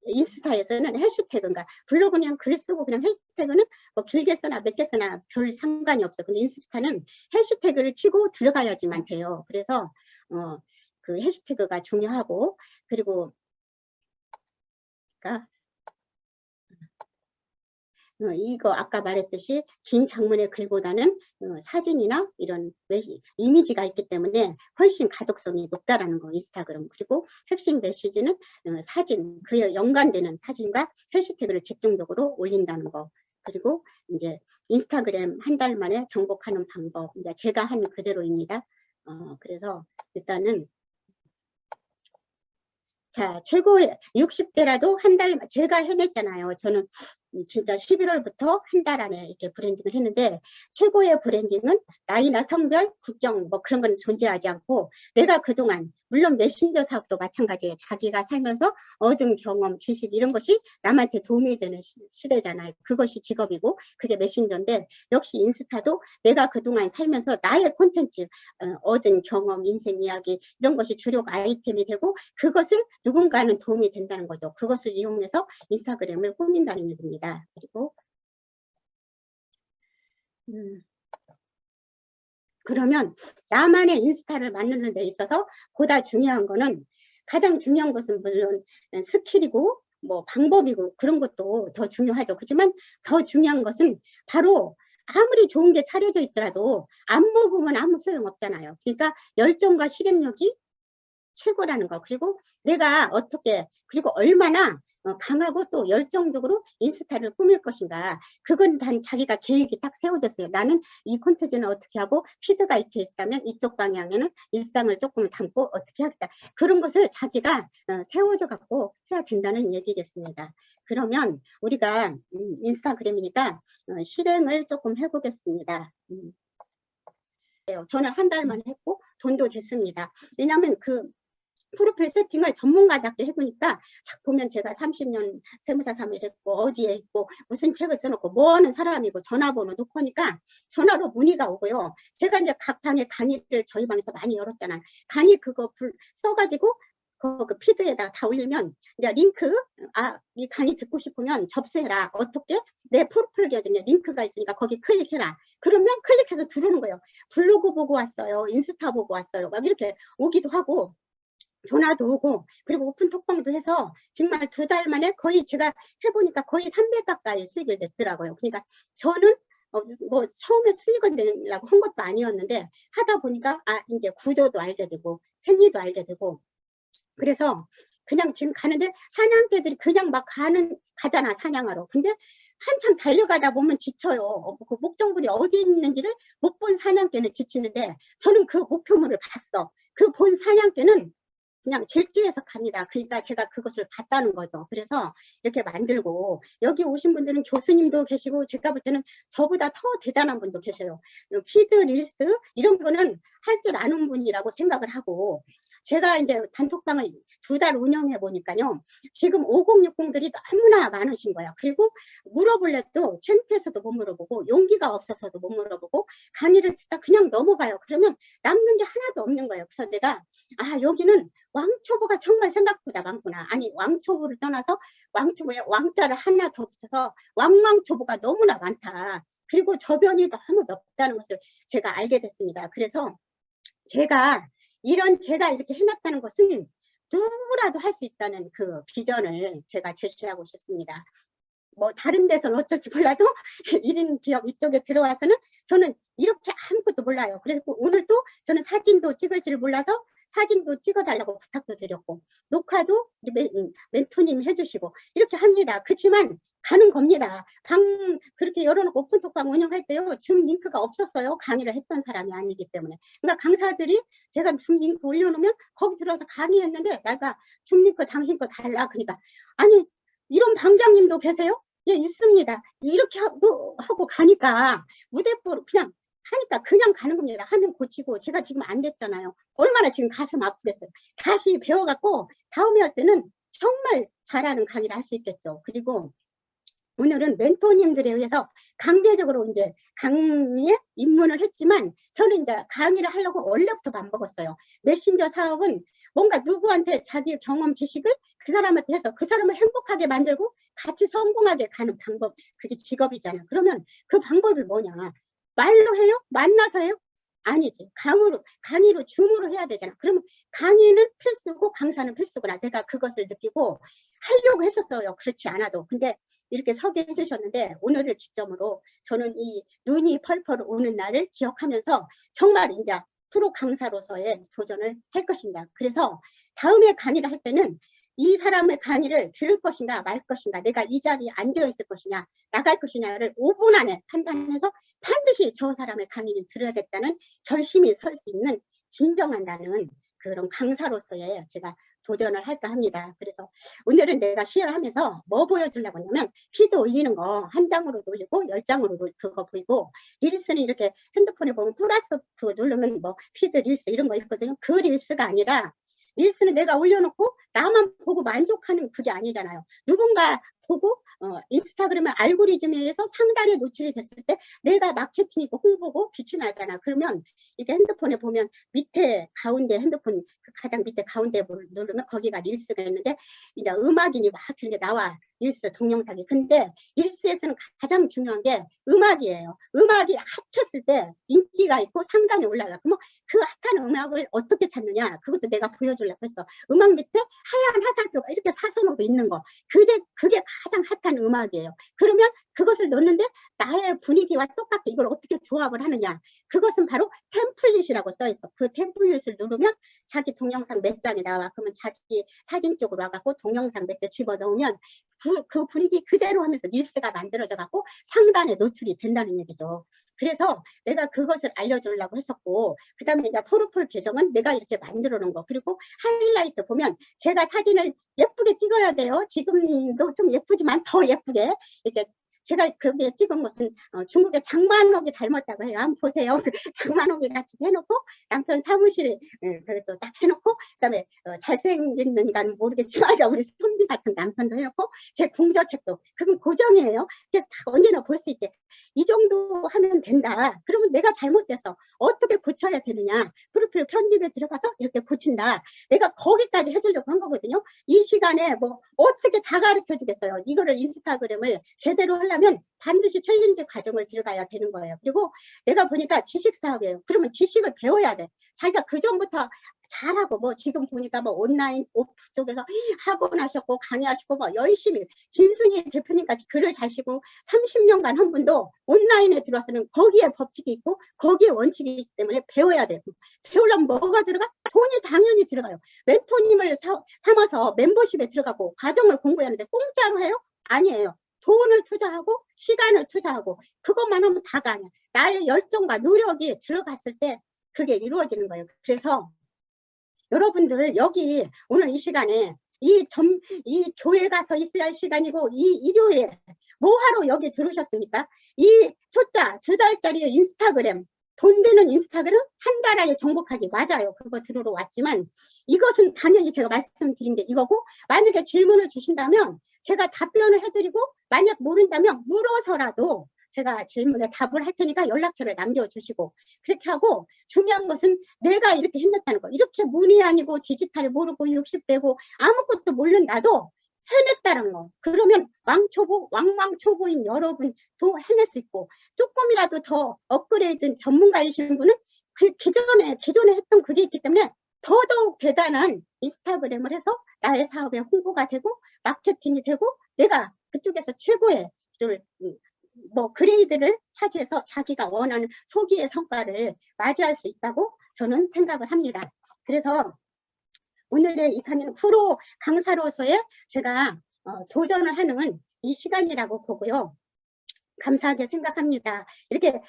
인스타에서는 해시태그인가, 블로그는 그냥 글 쓰고 그냥 해시태그는 뭐 길게 쓰나 몇 개 쓰나 별 상관이 없어. 근데 인스타는 해시태그를 치고 들어가야지만 돼요. 그래서 그 해시태그가 중요하고, 그리고 그러니까 이거 아까 말했듯이 긴 장문의 글보다는 사진이나 이런 이미지가 있기 때문에 훨씬 가독성이 높다라는 거, 인스타그램. 그리고 핵심 메시지는 사진, 그에 연관되는 사진과 해시태그를 집중적으로 올린다는 거. 그리고 이제 인스타그램 한 달 만에 정복하는 방법, 이제 제가 한 그대로입니다. 그래서 일단은 자, 최고의 60대라도 한 달, 제가 해냈잖아요. 저는 진짜 11월부터 한 달 안에 이렇게 브랜딩을 했는데, 최고의 브랜딩은 나이나 성별, 국경 뭐 그런 건 존재하지 않고, 내가 그동안 물론 메신저 사업도 마찬가지예요. 자기가 살면서 얻은 경험, 지식 이런 것이 남한테 도움이 되는 시대잖아요. 그것이 직업이고 그게 메신저인데, 역시 인스타도 내가 그동안 살면서 나의 콘텐츠, 얻은 경험, 인생 이야기 이런 것이 주력 아이템이 되고, 그것을 누군가는 도움이 된다는 거죠. 그것을 이용해서 인스타그램을 꾸민다는 얘기입니다. 그리고 그러면 나만의 인스타를 만드는 데 있어서 보다 중요한 거는, 가장 중요한 것은 물론 스킬이고 뭐 방법이고 그런 것도 더 중요하죠. 그렇지만 더 중요한 것은 바로, 아무리 좋은 게 차려져 있더라도 안 먹으면 아무 소용없잖아요. 그러니까 열정과 실행력이 최고라는 거. 그리고 내가 어떻게, 그리고 얼마나 강하고 또 열정적으로 인스타를 꾸밀 것인가, 그건 단 자기가 계획이 딱 세워졌어요. 나는 이 콘텐츠는 어떻게 하고, 피드가 이렇게 있다면 이쪽 방향에는 일상을 조금 담고 어떻게 하겠다, 그런 것을 자기가 세워져 갖고 해야 된다는 얘기겠습니다. 그러면 우리가 인스타그램이니까 실행을 조금 해보겠습니다. 저는 한 달만 했고 돈도 됐습니다. 왜냐하면 그 프로필 세팅을 전문가답게 해보니까, 쫙 보면 제가 30년 세무사 사무실 했고 어디에 있고 무슨 책을 써놓고 뭐 하는 사람이고 전화번호 놓고 하니까 전화로 문의가 오고요. 제가 이제 각 방에 강의를 저희 방에서 많이 열었잖아요. 강의 그거 써가지고 그 피드에다 다 올리면 이제 링크, 이 강의 듣고 싶으면 접수해라. 어떻게? 내 프로필 계정에 링크가 있으니까 거기 클릭해라. 그러면 클릭해서 들어오는 거예요. 블로그 보고 왔어요. 인스타 보고 왔어요. 막 이렇게 오기도 하고, 전화도 오고, 그리고 오픈 톡방도 해서 정말 2달 만에 거의 제가 해보니까 거의 300 가까이 수익이 됐더라고요. 그러니까 저는 뭐 처음에 수익을 내려고 한 것도 아니었는데 하다 보니까 이제 구도도 알게 되고 생리도 알게 되고, 그래서 그냥 지금 가는데 사냥개들이 그냥 막 가잖아, 사냥하러. 근데 한참 달려가다 보면 지쳐요. 그 목적물이 어디 있는지를 못 본 사냥개는 지치는데 저는 그 목표물을 봤어. 그 본 사냥개는 그냥 질주해서 갑니다. 그러니까 제가 그것을 봤다는 거죠. 그래서 이렇게 만들고, 여기 오신 분들은 교수님도 계시고, 제가 볼 때는 저보다 더 대단한 분도 계셔요. 피드, 릴스 이런 거는 할 줄 아는 분이라고 생각을 하고, 제가 이제 단톡방을 2달 운영해 보니까요, 지금 5060들이 너무나 많으신 거예요. 그리고 물어볼래도 창피해서도 못 물어보고, 용기가 없어서도 못 물어보고, 강의를 듣다 그냥 넘어가요. 그러면 남는 게 하나도 없는 거예요. 그래서 내가 여기는 왕초보가 정말 생각보다 많구나. 아니, 왕초보를 떠나서 왕초보에 왕자를 하나 더 붙여서 왕왕초보가 너무나 많다. 그리고 저변이 너무 넓다는 것을 제가 알게 됐습니다. 그래서 제가 이렇게 해놨다는 것은 누구라도 할 수 있다는 그 비전을 제가 제시하고 싶습니다. 뭐 다른 데서는 어쩔지 몰라도 1인 기업 이쪽에 들어와서는 저는 이렇게 아무것도 몰라요. 그래서 오늘도 저는 사진도 찍을지를 몰라서 사진도 찍어달라고 부탁도 드렸고, 녹화도 우리 멘토님이 해주시고 이렇게 합니다. 그렇지만 가는 겁니다. 그렇게 열어놓고 오픈톡방 운영할 때요, 줌 링크가 없었어요. 강의를 했던 사람이 아니기 때문에. 그러니까 강사들이 제가 줌 링크 올려놓으면 거기 들어서 강의했는데, 내가 줌 링크 당신 거 달라. 그러니까 아니, 이런 방장님도 계세요? 예, 있습니다. 이렇게 하고 가니까 무대뽀로 그냥 하니까 그냥 가는 겁니다. 하면 고치고. 제가 지금 안 됐잖아요. 얼마나 지금 가슴 아프겠어요. 다시 배워갖고 다음에 할 때는 정말 잘하는 강의를 할 수 있겠죠. 그리고 오늘은 멘토님들에 의해서 강제적으로 이제 강의에 입문을 했지만, 저는 이제 강의를 하려고 원래부터 맘먹었어요. 메신저 사업은 뭔가 누구한테 자기 경험 지식을 그 사람한테 해서 그 사람을 행복하게 만들고 같이 성공하게 가는 방법, 그게 직업이잖아요. 그러면 그 방법이 뭐냐? 말로 해요? 만나서 해요? 아니지. 강의로 줌으로 해야 되잖아. 그러면 강의는 필수고 강사는 필수구나. 내가 그것을 느끼고 하려고 했었어요. 그렇지 않아도. 근데 이렇게 소개해 주셨는데, 오늘을 기점으로 저는 이 눈이 펄펄 오는 날을 기억하면서 정말 이제 프로 강사로서의 도전을 할 것입니다. 그래서 다음에 강의를 할 때는 이 사람의 강의를 들을 것인가 말 것인가, 내가 이 자리에 앉아 있을 것이냐 나갈 것이냐를 5분 안에 판단해서 반드시 저 사람의 강의를 들어야겠다는 결심이 설 수 있는 진정한 나는 그런 강사로서의 제가 도전을 할까 합니다. 그래서 오늘은 내가 시연을 하면서 뭐 보여주려고 하냐면, 피드 올리는 거 한 장으로 올리고 10장으로 그거 보이고, 릴스는 이렇게 핸드폰에 보면 플러스 그거 누르면 뭐 피드 릴스 이런 거 있거든요. 그 릴스가 아니라, 릴스는 내가 올려놓고 나만 보고 만족하는 그게 아니잖아요. 누군가 보고 인스타그램의 알고리즘에 의해서 상단에 노출이 됐을 때 내가 마케팅이고 홍보고 빛이 나잖아. 그러면 이게 핸드폰에 보면 밑에 가운데, 핸드폰 그 가장 밑에 가운데 누르면 거기가 릴스가 있는데, 이제 음악이니 막 이렇게 나와, 릴스 동영상이. 근데 릴스에서는 가장 중요한 게 음악이에요. 음악이 핫했을 때 인기가 있고 상단에 올라가. 그러면 그 핫한 음악을 어떻게 찾느냐, 그것도 내가 보여주려고 했어. 음악 밑에 하얀 화살표가 이렇게 사선으로 있는 거, 그게 가장 핫한 음악이에요. 그러면 그것을 넣는데 나의 분위기와 똑같게 이걸 어떻게 조합을 하느냐, 그것은 바로 템플릿이라고 써있어. 그 템플릿을 누르면 자기 동영상 몇 장이 나와. 그러면 자기 사진 쪽으로 와갖고 동영상 몇 개 집어넣으면 그 분위기 그대로 하면서 릴스가 만들어져 갖고 상단에 노출이 된다는 얘기죠. 그래서 내가 그것을 알려주려고 했었고, 그 다음에 이제 프로필 계정은 내가 이렇게 만들어 놓은 거, 그리고 하이라이트 보면 제가 사진을 예쁘게 찍어야 돼요. 지금도 좀 예쁘지만 더 예쁘게 이렇게 제가 거기에 찍은 것은 중국의 장만옥이 닮았다고 해요. 한번 보세요. 장만옥이 같이 해놓고 남편 사무실에 그래도 딱 해놓고 그다음에 잘생겼는가는 모르겠지만 우리 선비 같은 남편도 해놓고 제 공저책도 그건 고정이에요. 그래서 딱 언제나 볼 수 있게 이 정도 하면 된다. 그러면 내가 잘못돼서 어떻게 고쳐야 되느냐. 프로필 편집에 들어가서 이렇게 고친다. 내가 거기까지 해주려고 한 거거든요. 이 시간에 뭐 어떻게 다 가르쳐 주겠어요. 이거를 인스타그램을 제대로 하려면 반드시 챌린지 과정을 들어가야 되는 거예요. 그리고 내가 보니까 지식 사업이에요. 그러면 지식을 배워야 돼. 자기가 그 전부터 잘하고 뭐 지금 보니까 뭐 온라인 오프 쪽에서 하고 나셨고 강의하시고 뭐 열심히 진순이 대표님까지 글을 잘 쓰고 30년간 한 분도 온라인에 들어와서는 거기에 법칙이 있고 거기에 원칙이 있기 때문에 배워야 돼요. 배우려면 뭐가 들어가? 돈이 당연히 들어가요. 멘토님을 삼아서 멤버십에 들어가고 과정을 공부하는데 공짜로 해요? 아니에요. 돈을 투자하고 시간을 투자하고 그것만 하면 다가 아니야. 나의 열정과 노력이 들어갔을 때 그게 이루어지는 거예요. 그래서 여러분들 여기 오늘 이 시간에 이 교회 가서 있어야 할 시간이고 이 일요일에 뭐하러 여기 들으셨습니까? 이 초짜 2달짜리 인스타그램 돈 되는 인스타그램 한 달 안에 정복하기 맞아요. 그거 들으러 왔지만 이것은 당연히 제가 말씀드린 게 이거고 만약에 질문을 주신다면 제가 답변을 해드리고 만약 모른다면 물어서라도 제가 질문에 답을 할 테니까 연락처를 남겨주시고 그렇게 하고 중요한 것은 내가 이렇게 해냈다는 거. 이렇게 문이 아니고 디지털을 모르고 60대고 아무것도 모르는 나도 해냈다는 거. 그러면 왕왕초보인 여러분도 해낼 수 있고 조금이라도 더 업그레이드 전문가이신 분은 그 기존에 했던 그게 있기 때문에 더더욱 대단한 인스타그램을 해서 나의 사업에 홍보가 되고 마케팅이 되고 내가 그쪽에서 최고의 뭐 그레이드를 차지해서 자기가 원하는 소기의 성과를 맞이할 수 있다고 저는 생각을 합니다. 그래서 오늘의 이 강의는 프로 강사로서의 제가 도전을 하는 이 시간이라고 보고요. 감사하게 생각합니다. 이렇게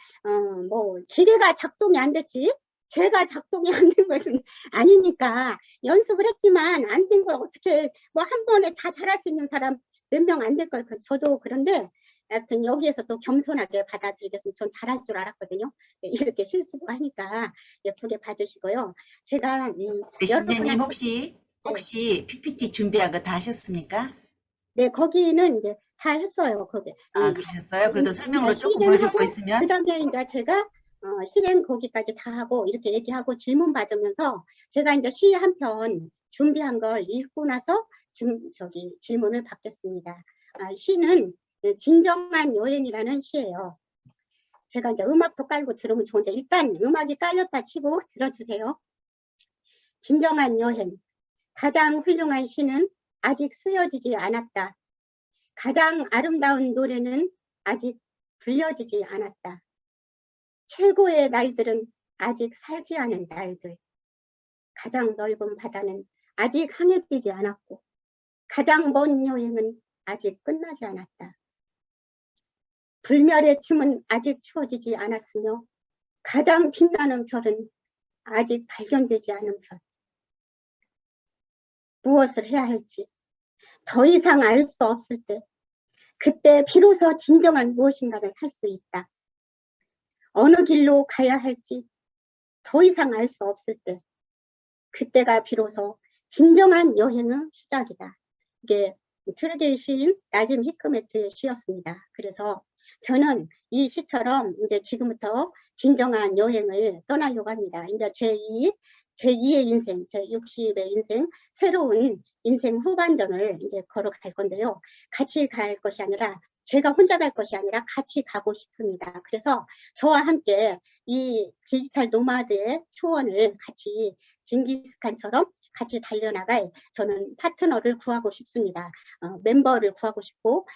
뭐 기계가 작동이 안 됐지 제가 작동이 안 된 것은 아니니까 연습을 했지만 안 된 걸 어떻게 뭐 한 번에 다 잘할 수 있는 사람 몇 명 안 될 거예요. 저도 그런데 하여튼 여기에서 또 겸손하게 받아들이겠습니다. 전 잘할 줄 알았거든요. 이렇게 실수도 하니까 예쁘게 봐주시고요. 제가 신재님 혹시 PPT 준비한 거 다 하셨습니까? 네, 거기는 이제 다 했어요. 거기. 그러셨어요? 그래도 설명으로 조금 보여줄 거 있으면. 그다음에 이제 제가 실행 거기까지 다 하고 이렇게 얘기하고 질문 받으면서 제가 이제 시 한 편 준비한 걸 읽고 나서 질문을 받겠습니다. 시는 진정한 여행이라는 시예요. 제가 이제 음악도 깔고 들으면 좋은데 일단 음악이 깔렸다 치고 들어주세요. 진정한 여행. 가장 훌륭한 시는 아직 쓰여지지 않았다. 가장 아름다운 노래는 아직 불려지지 않았다. 최고의 날들은 아직 살지 않은 날들. 가장 넓은 바다는 아직 항해되지 않았고 가장 먼 여행은 아직 끝나지 않았다. 불멸의 춤은 아직 추어지지 않았으며 가장 빛나는 별은 아직 발견되지 않은 별. 무엇을 해야 할지 더 이상 알 수 없을 때 그때 비로소 진정한 무엇인가를 할 수 있다. 어느 길로 가야 할지 더 이상 알 수 없을 때 그때가 비로소 진정한 여행의 시작이다. 이게 트르게이 시인 나짐 히크메트의 시였습니다. 그래서 저는 이 시처럼 이제 지금부터 진정한 여행을 떠나려고 합니다. 이제 제2의 인생, 제60의 인생, 새로운 인생 후반전을 이제 걸어갈 건데요. 같이 갈 것이 아니라 제가 혼자 갈 것이 아니라 같이 가고 싶습니다. 그래서 저와 함께 이 디지털 노마드의 초원을 같이 징기스칸처럼 같이 달려나갈 저는 파트너를 구하고 싶습니다. 멤버를 구하고 싶고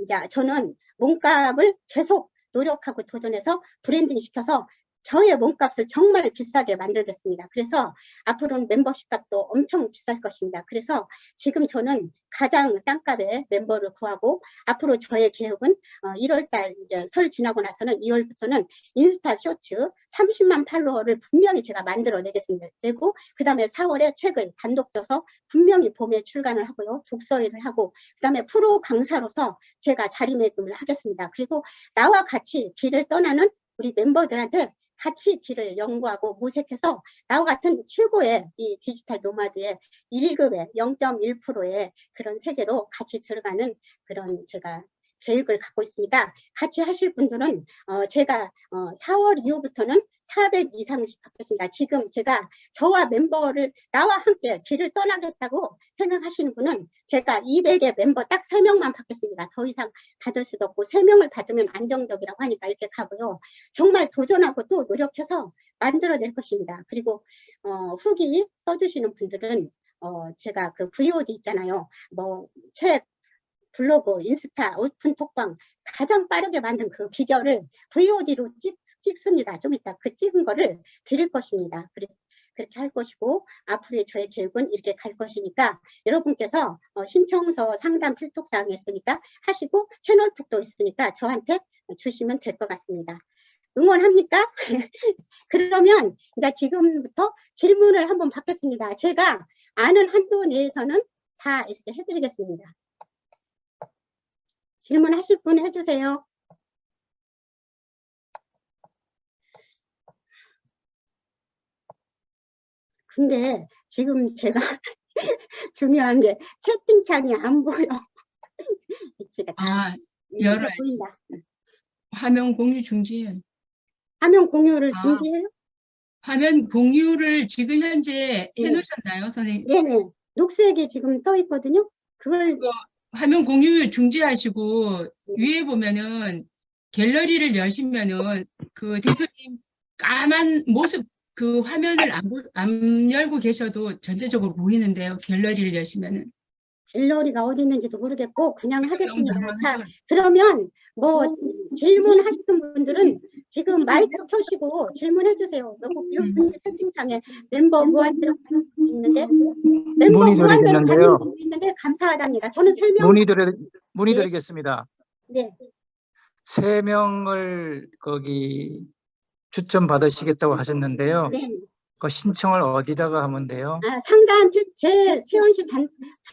이제 저는 몸값을 계속 노력하고 도전해서 브랜딩 시켜서 저의 몸값을 정말 비싸게 만들겠습니다. 그래서 앞으로는 멤버십 값도 엄청 비쌀 것입니다. 그래서 지금 저는 가장 싼값에 멤버를 구하고 앞으로 저의 계획은 1월달 이제 설 지나고 나서는 2월부터는 인스타 쇼츠 30만 팔로워를 분명히 제가 만들어내겠습니다. 내고 그 다음에 4월에 책을 단독 져서 분명히 봄에 출간을 하고요. 독서회를 하고 그 다음에 프로 강사로서 제가 자리매김을 하겠습니다. 그리고 나와 같이 길을 떠나는 우리 멤버들한테 같이 길을 연구하고 모색해서 나와 같은 최고의 이 디지털 노마드의 1급의 0.1%의 그런 세계로 같이 들어가는 그런 제가 계획을 갖고 있습니다. 같이 하실 분들은 제가 4월 이후부터는 400 이상씩 받겠습니다. 지금 제가 저와 멤버를 나와 함께 길을 떠나겠다고 생각하시는 분은 제가 200의 멤버 딱 3명만 받겠습니다. 더 이상 받을 수도 없고 3명을 받으면 안정적이라고 하니까 이렇게 가고요. 정말 도전하고 또 노력해서 만들어낼 것입니다. 그리고 후기 써주시는 분들은 제가 그 VOD 있잖아요. 뭐 책, 블로그, 인스타, 오픈 톡방 가장 빠르게 만든 그 비결을 VOD로 찍습니다. 좀 이따 그 찍은 거를 드릴 것입니다. 그렇게 할 것이고 앞으로의 저의 계획은 이렇게 갈 것이니까 여러분께서 신청서 상담 필독사항이 있으니까 하시고 채널톡도 있으니까 저한테 주시면 될 것 같습니다. 응원합니까? 그러면 이제 지금부터 질문을 한번 받겠습니다. 제가 아는 한도 내에서는 다 이렇게 해드리겠습니다. 질문하실 분 해주세요. 근데 지금 제가 중요한 게 채팅창이 안 보여. 열어야지. 보인다. 화면 공유 중지해. 화면 공유를 중지해요? 화면 공유를 지금 현재 해놓으셨나요, 선생님? 네네. 녹색이 지금 떠 있거든요. 그걸 화면 공유 중지하시고 위에 보면은 갤러리를 여시면은 그 대표님 까만 모습 그 화면을 안 열고 계셔도 전체적으로 보이는데요. 갤러리를 여시면은. 갤러리가 어디 있는지도 모르겠고 그냥 하겠습니다. 한번 자, 하셔. 그러면 뭐 질문하시는 분들은 지금 마이크 켜시고 질문해 주세요. 너무 비오픈 채팅창에 멤버 무한 들어가는 분 있는데 멤버 무한 들어가는 분 있는데 감사하답니다. 저는 3명 문의드리겠습니다. 네. 3명을 거기 추천 받으시겠다고 하셨는데요. 네. 그 신청을 어디다가 하면 돼요? 상단 제 세원시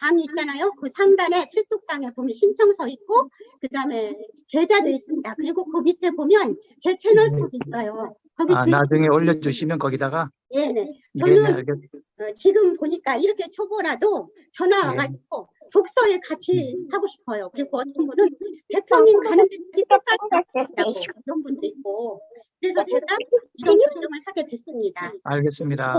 방이 있잖아요. 그 상단에 필독상에 보면 신청서 있고 그 다음에 계좌도 있습니다. 그리고 그 밑에 보면 제 채널톡 있어요. 거기 나중에 올려주시면 거기다가? 네네. 네, 저는 지금 보니까 이렇게 초보라도 전화 네. 와가지고 독서에 같이 하고 싶어요. 그리고 어떤 분은 대표님 가는 데까지 끝까지 가고 이런 분도 있고 그래서 제가 이런 결정을 하게 됐습니다. 알겠습니다.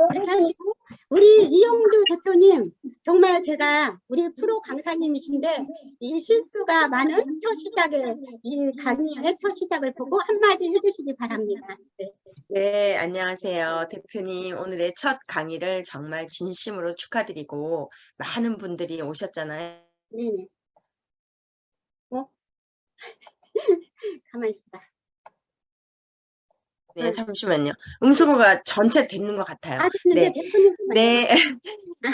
그렇게 하시고 우리 이영주 대표님 정말 제가 우리 프로 강사님이신데 이 실수가 많은 첫 시작에 이 강의의 첫 시작을 보고 한마디 해주시기 바랍니다. 네. 네, 안녕하세요. 대표님, 오늘의 첫 강의를 정말 진심으로 축하드리고 많은 분들이 오셨잖아요. 네네. 가만히 있어봐. 네, 잠시만요. 음소거가 전체 됐는 것 같아요. 됐는데 네. 대표님. 네,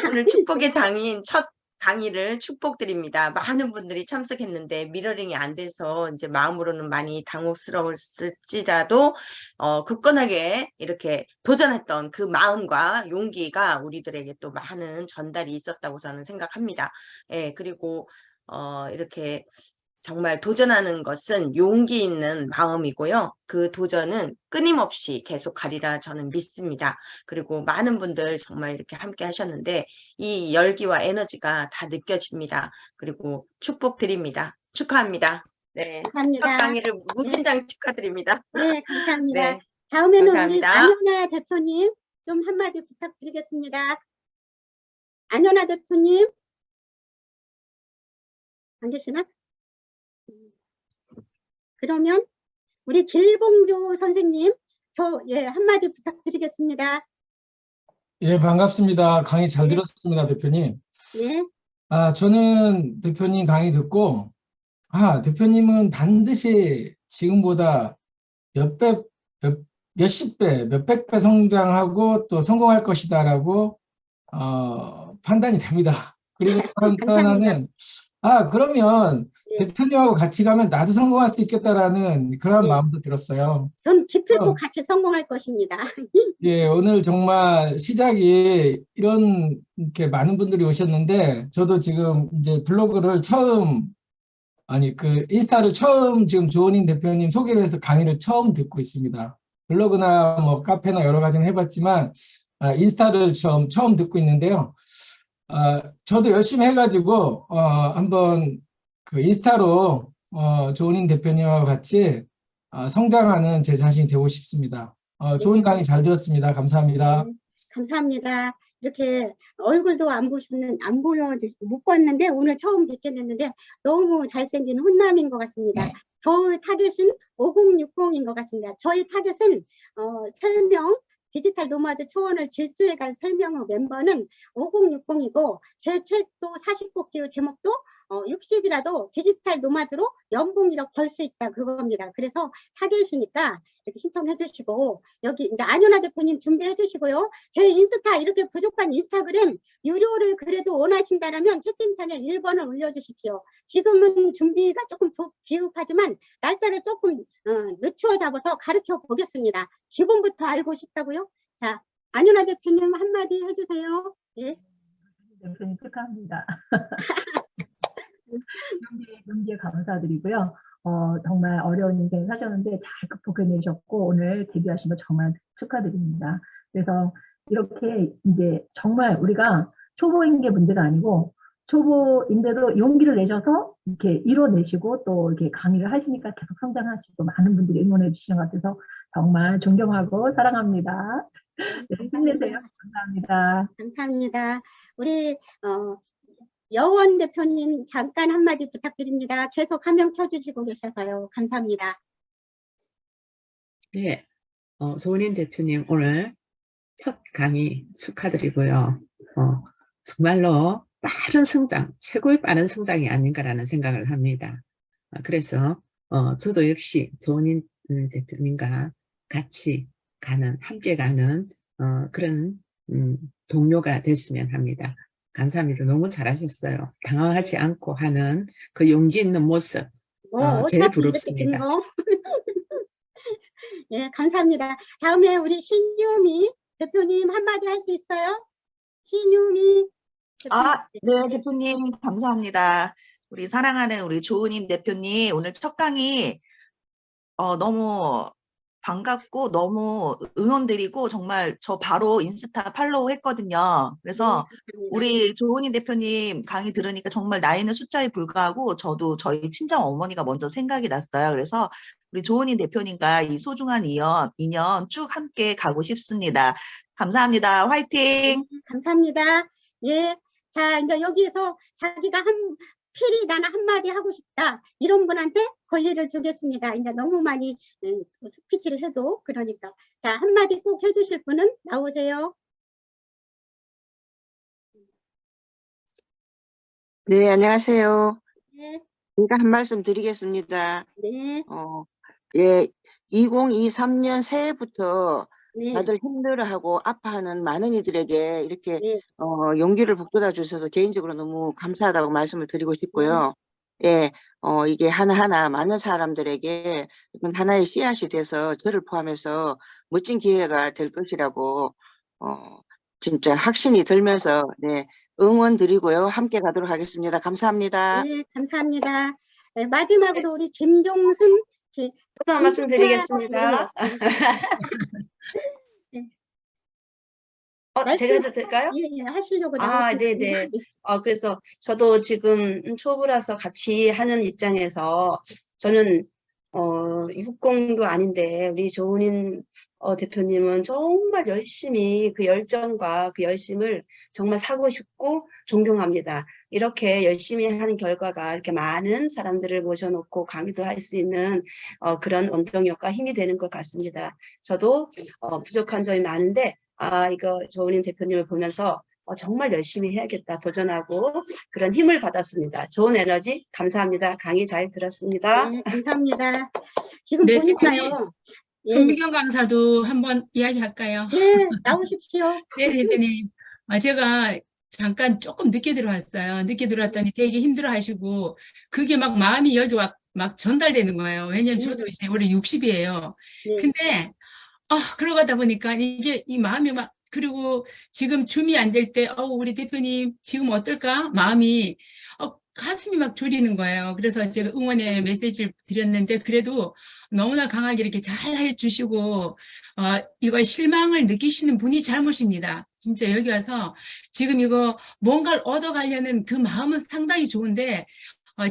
오늘 축복의 장인 첫 강의를 축복드립니다. 많은 분들이 참석했는데 미러링이 안 돼서 이제 마음으로는 많이 당혹스러웠을지라도 굳건하게 이렇게 도전했던 그 마음과 용기가 우리들에게 또 많은 전달이 있었다고 저는 생각합니다. 예, 그리고 이렇게 정말 도전하는 것은 용기 있는 마음이고요. 그 도전은 끊임없이 계속 가리라 저는 믿습니다. 그리고 많은 분들 정말 이렇게 함께 하셨는데 이 열기와 에너지가 다 느껴집니다. 그리고 축복드립니다. 축하합니다. 네, 감사합니다. 첫 강의를 무진장 축하드립니다. 네, 감사합니다. 네, 다음에는 감사합니다. 우리 안현아 대표님 좀 한마디 부탁드리겠습니다. 안현아 대표님 안 계시나? 그러면 우리 길봉조 선생님 한마디 부탁드리겠습니다. 예, 반갑습니다. 강의 잘 들었습니다, 대표님. 예. 저는 대표님 강의 듣고, 대표님은 반드시 지금보다 몇 몇십 배, 몇백 배 성장하고 또 성공할 것이다라고 판단이 됩니다. 그리고 또 감사합니다. 하나는 그러면 네. 대표님하고 같이 가면 나도 성공할 수 있겠다라는 그런 네. 마음도 들었어요. 전 기필코 어. 같이 성공할 것입니다. 예, 오늘 정말 시작이 이렇게 많은 분들이 오셨는데, 저도 지금 이제 블로그를 인스타를 처음 지금 조은인 대표님 소개를 해서 강의를 처음 듣고 있습니다. 블로그나 뭐 카페나 여러 가지는 해봤지만, 인스타를 처음 듣고 있는데요. 저도 열심히 해가지고, 한번 그 인스타로, 조은인 대표님하고 같이 성장하는 제 자신이 되고 싶습니다. 좋은 강의 잘 들었습니다. 감사합니다. 네, 감사합니다. 이렇게 얼굴도 못 봤는데 오늘 처음 뵙게 됐는데 너무 잘생긴 훈남인 것 같습니다. 저 타겟은 5060인 것 같습니다. 저희 타겟은 3명 디지털 노마드 초원을 질주해 간 3명의 멤버는 5060이고 제 책도 40곡 지의 제목도 60이라도 디지털 노마드로 연봉 1억 벌 수 있다 그겁니다. 그래서 타겟이니까 이렇게 신청해 주시고 여기 이제 안윤아 대표님 준비해 주시고요. 제 인스타 이렇게 부족한 인스타그램 유료를 그래도 원하신다면 채팅창에 1번을 올려주십시오. 지금은 준비가 조금 비급하지만 날짜를 조금 늦추어 잡아서 가르쳐 보겠습니다. 기본부터 알고 싶다고요? 자, 안윤아 대표님 한마디 해주세요. 예. 대표님 축하합니다. 용기에 감사드리고요. 정말 어려운 인생 사셨는데 잘 극복해내셨고 오늘 데뷔하신 거 정말 축하드립니다. 그래서 이렇게 이제 정말 우리가 초보인 게 문제가 아니고 초보인데도 용기를 내셔서 이렇게 이뤄내시고 또 이렇게 강의를 하시니까 계속 성장하시고 많은 분들이 응원해 주시는 것 같아서 정말 존경하고 사랑합니다. 네, 힘내세요. 감사합니다. 감사합니다. 우리 여원 대표님 잠깐 한마디 부탁드립니다. 계속 화면 켜주시고 계셔서요. 감사합니다. 네, 조은인 대표님 오늘 첫 강의 축하드리고요. 정말로 빠른 성장, 최고의 빠른 성장이 아닌가라는 생각을 합니다. 그래서 저도 역시 조은인 대표님과 같이 함께 가는 그런 동료가 됐으면 합니다. 감사합니다. 너무 잘하셨어요. 당황하지 않고 하는 그 용기 있는 모습 제일 부럽습니다. 예, 감사합니다. 다음에 우리 신유미 대표님 한마디 할 수 있어요? 신유미 네, 대표님 감사합니다. 우리 사랑하는 우리 조은인 대표님 오늘 첫 강의 너무 반갑고 너무 응원드리고 정말 저 바로 인스타 팔로우 했거든요. 그래서 우리 조은인 대표님 강의 들으니까 정말 나이는 숫자에 불과하고 저도 저희 친정 어머니가 먼저 생각이 났어요. 그래서 우리 조은인 대표님과 이 소중한 인연 쭉 함께 가고 싶습니다. 감사합니다. 화이팅! 감사합니다. 예. 자, 이제 여기에서 자기가 필히 나는 한마디 하고 싶다. 이런 분한테 권리를 주겠습니다. 이제 너무 많이 스피치를 해도 그러니까. 자, 한마디 꼭 해주실 분은 나오세요. 네, 안녕하세요. 네. 제가 한 말씀 드리겠습니다. 네. 2023년 새해부터 네. 다들 힘들어하고 아파하는 많은 이들에게 이렇게 용기를 북돋아 주셔서 개인적으로 너무 감사하다고 말씀을 드리고 싶고요. 이게 하나하나 많은 사람들에게 하나의 씨앗이 돼서 저를 포함해서 멋진 기회가 될 것이라고 진짜 확신이 들면서 응원 드리고요. 함께 가도록 하겠습니다. 감사합니다. 네, 감사합니다. 네, 마지막으로 우리 김종순 저도 한 말씀 드리겠습니다. 제가 해도 될까요? 예, 하시려고 네네. 그래서 저도 지금 초보라서 같이 하는 입장에서 저는 60도 아닌데 우리 조은인 대표님은 정말 열심히 그 열정과 그 열심을 정말 사고 싶고 존경합니다. 이렇게 열심히 하는 결과가 이렇게 많은 사람들을 모셔놓고 강의도 할 수 있는 그런 원동력과 힘이 되는 것 같습니다. 저도 부족한 점이 많은데 이거 조은인 대표님을 보면서 정말 열심히 해야겠다 도전하고 그런 힘을 받았습니다. 좋은 에너지 감사합니다. 강의 잘 들었습니다. 네, 감사합니다. 지금 네, 보니까요. 예. 손미경 강사도 한번 이야기할까요? 네, 나오십시오. 네, 대표님. 제가 잠깐 조금 늦게 들어왔어요. 늦게 들어왔더니 되게 힘들어 하시고, 그게 막 마음이 여기 막 전달되는 거예요. 왜냐면 저도 이제 올해 60이에요. 네. 근데, 그러고 가다 보니까 이게 이 마음이 막, 그리고 지금 줌이 안 될 때, 우리 대표님 지금 어떨까? 마음이, 가슴이 막 졸이는 거예요. 그래서 제가 응원의 메시지를 드렸는데, 그래도 너무나 강하게 이렇게 잘 해주시고, 이거 실망을 느끼시는 분이 잘못입니다. 진짜 여기 와서 지금 이거 뭔가를 얻어가려는 그 마음은 상당히 좋은데,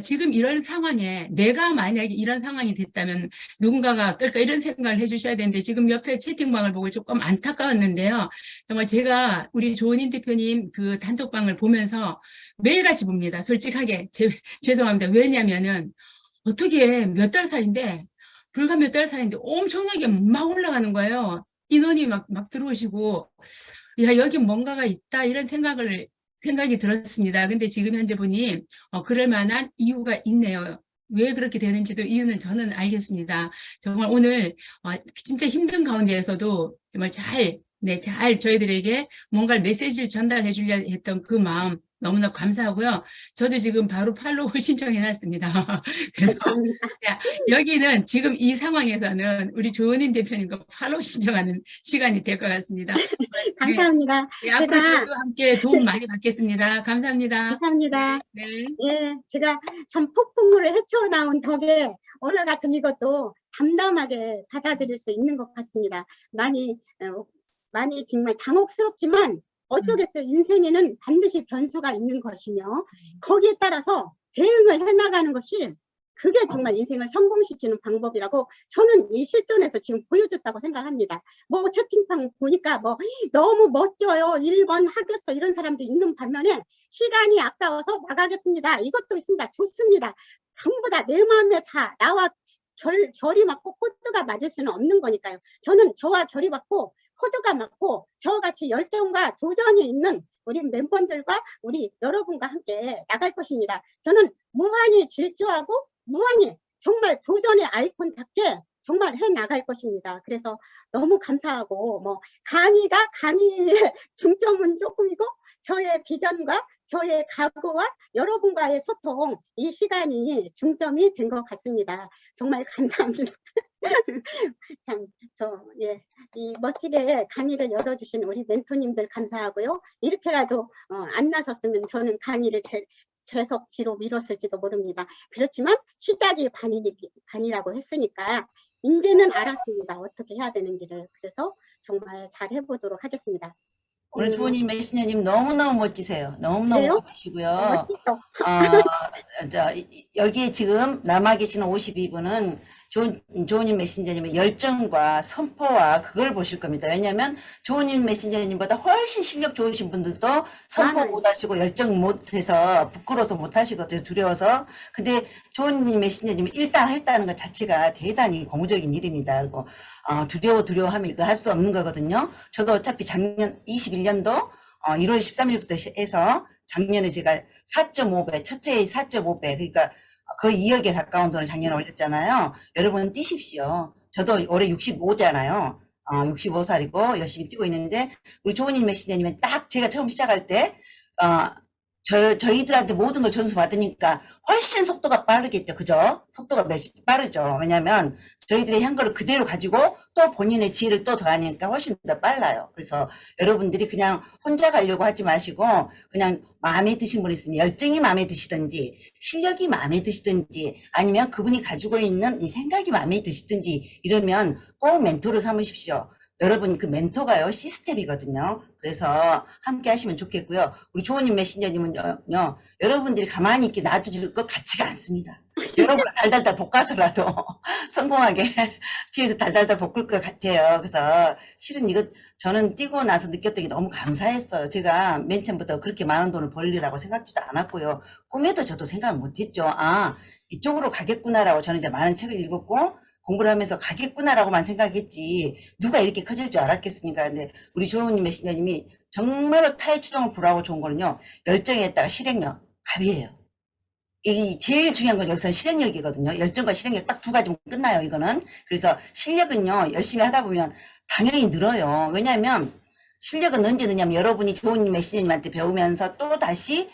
지금 이런 상황에 내가 만약에 이런 상황이 됐다면 누군가가 어떨까 이런 생각을 해주셔야 되는데 지금 옆에 채팅방을 보고 조금 안타까웠는데요. 정말 제가 우리 조은인 대표님 그 단톡방을 보면서 매일같이 봅니다. 솔직하게 죄송합니다. 왜냐면은 어떻게 몇 달 사이인데 불과 몇 달 사이인데 엄청나게 막 올라가는 거예요. 인원이 막 들어오시고 야 여기 뭔가가 있다 이런 생각이 들었습니다. 근데 지금 현재 보니 그럴 만한 이유가 있네요. 왜 그렇게 되는지도 이유는 저는 알겠습니다. 정말 오늘 진짜 힘든 가운데에서도 정말 잘 저희들에게 뭔가 메시지를 전달해 주려 했던 그 마음 너무나 감사하고요. 저도 지금 바로 팔로우 신청해놨습니다. 그래서 여기는 지금 이 상황에서는 우리 조은인 대표님과 팔로우 신청하는 시간이 될 것 같습니다. 감사합니다. 네, 앞으로 저도 함께 도움 많이 받겠습니다. 감사합니다. 감사합니다. 네. 예, 제가 참 폭풍우를 헤쳐나온 덕에 오늘 같은 이것도 담담하게 받아들일 수 있는 것 같습니다. 많이 정말 당혹스럽지만 어쩌겠어요. 인생에는 반드시 변수가 있는 것이며 거기에 따라서 대응을 해나가는 것이 그게 정말 인생을 성공시키는 방법이라고 저는 이 실전에서 지금 보여줬다고 생각합니다. 뭐 채팅방 보니까 뭐 너무 멋져요. 1번 하겠어. 이런 사람도 있는 반면에 시간이 아까워서 나가겠습니다. 이것도 있습니다. 좋습니다. 전부 다 내 마음에 다 나와 결이 맞고 코드가 맞을 수는 없는 거니까요. 저는 저와 결이 맞고 코드가 맞고 저같이 열정과 도전이 있는 우리 멤버들과 우리 여러분과 함께 나갈 것입니다. 저는 무한히 질주하고 무한히 정말 도전의 아이콘답게 정말 해 나갈 것입니다. 그래서 너무 감사하고 뭐 강의의 중점은 조금이고 저의 비전과 저의 각오와 여러분과의 소통 이 시간이 중점이 된 것 같습니다. 정말 감사합니다. 이 멋지게 강의를 열어주신 우리 멘토님들 감사하고요. 이렇게라도 안 나섰으면 저는 강의를 계속 뒤로 미뤘을지도 모릅니다. 그렇지만 시작이 반이라고 했으니까 이제는 알았습니다. 어떻게 해야 되는지를. 그래서 정말 잘 해보도록 하겠습니다. 오늘 조은인 메시저님 너무너무 멋지세요. 너무너무 그래요? 멋지시고요. 멋지죠. 여기에 지금 남아 계시는 52분은 조은인 메신저님의 열정과 선포와 그걸 보실 겁니다. 왜냐하면 조은인 메신저님보다 훨씬 실력 좋으신 분들도 선포 못하시고 열정 못해서 부끄러워서 못하시거든요. 두려워서. 근데 조은인 메신저님이 일단 했다는 것 자체가 대단히 고무적인 일입니다. 그리고 두려워하면 이거 할 수 없는 거거든요. 저도 어차피 작년 21년도 1월 13일부터 해서 작년에 제가 4.5배, 첫 해에 4.5배, 그러니까 거의 2억에 가까운 돈을 작년에 올렸잖아요. 여러분 뛰십시오. 저도 올해 65잖아요. 65살이고 열심히 뛰고 있는데 우리 조은인 메시저님은 딱 제가 처음 시작할 때 저희들한테 모든 걸 전수 받으니까 훨씬 속도가 빠르겠죠. 그죠? 속도가 빠르죠. 왜냐면 저희들의 향거를 그대로 가지고 또 본인의 지혜를 또 더하니까 훨씬 더 빨라요. 그래서 여러분들이 그냥 혼자 가려고 하지 마시고 그냥 마음에 드신 분 있으면 열정이 마음에 드시든지 실력이 마음에 드시든지 아니면 그분이 가지고 있는 이 생각이 마음에 드시든지 이러면 꼭 멘토를 삼으십시오. 여러분 그 멘토가요 시스템이거든요. 그래서 함께 하시면 좋겠고요. 우리 조은인 메신저님은요 여러분들이 가만히 있게 놔두질 것 같지가 않습니다. 여러분을 달달달 볶아서라도 성공하게 뒤에서 달달달 볶을 것 같아요. 그래서 실은 이거 저는 뛰고 나서 느꼈던 게 너무 감사했어요. 제가 맨 처음부터 그렇게 많은 돈을 벌리라고 생각지도 않았고요. 꿈에도 저도 생각 못했죠. 이쪽으로 가겠구나라고 저는 이제 많은 책을 읽었고 공부를 하면서 가겠구나라고만 생각했지 누가 이렇게 커질 줄 알았겠습니까? 근데 우리 조은인 메신저님이 정말로 타의 추종을 불하고 좋은 거는요. 열정에다가 실행력, 갑이에요. 이 제일 중요한 건 여기서 실행력이거든요. 열정과 실행력 딱 두 가지면 끝나요, 이거는. 그래서 실력은요, 열심히 하다 보면 당연히 늘어요. 왜냐하면 실력은 언제 느냐면 여러분이 좋은 메시저님한테 배우면서 또 다시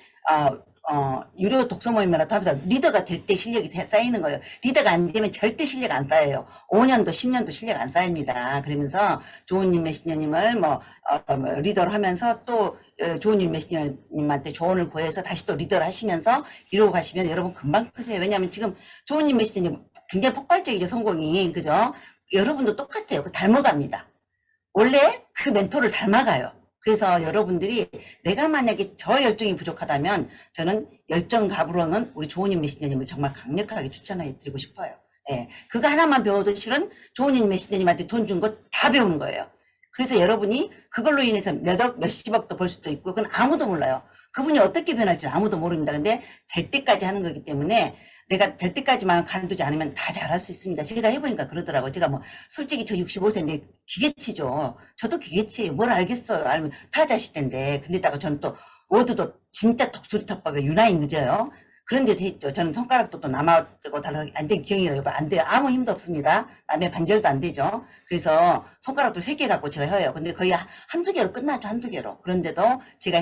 유료 독서 모임이라도 하면서 리더가 될 때 실력이 쌓이는 거예요. 리더가 안 되면 절대 실력 안 쌓여요. 5년도 10년도 실력 안 쌓입니다. 그러면서 좋은 메시저님을 리더를 하면서 또 좋은 메시저님한테 조언을 구해서 다시 또 리더를 하시면서 이러고 가시면 여러분 금방 크세요. 왜냐하면 지금 좋은 메시저님 굉장히 폭발적이죠, 성공이. 그죠? 여러분도 똑같아요. 닮아갑니다. 원래 그 멘토를 닮아가요. 그래서 여러분들이 내가 만약에 저 열정이 부족하다면 저는 열정갑으로는 우리 조은인 메시저님을 정말 강력하게 추천해 드리고 싶어요. 예, 그거 하나만 배워도 실은 조은인 메시저님한테 돈 준 거 다 배우는 거예요. 그래서 여러분이 그걸로 인해서 몇십억도 벌 수도 있고 그건 아무도 몰라요. 그분이 어떻게 변할지 아무도 모릅니다. 근데 될 때까지 하는 거기 때문에 내가 될 때까지만 간두지 않으면 다 잘할 수 있습니다. 제가 해보니까 그러더라고요. 제가 솔직히 저 65세인데 기계치죠. 저도 기계치예요. 뭘 알겠어요. 알면 다 자식인데. 근데다가 저는 또 워드도 진짜 독수리탑법에 유난히 늦어요. 그런데도 했죠. 저는 손가락도 또 남아고 달라서 완전 기억이 안 돼요. 아무 힘도 없습니다. 남의 반절도 안 되죠. 그래서 손가락도 3개 갖고 제가 해요. 근데 거의 한두 개로 끝나죠. 한두 개로. 그런데도 제가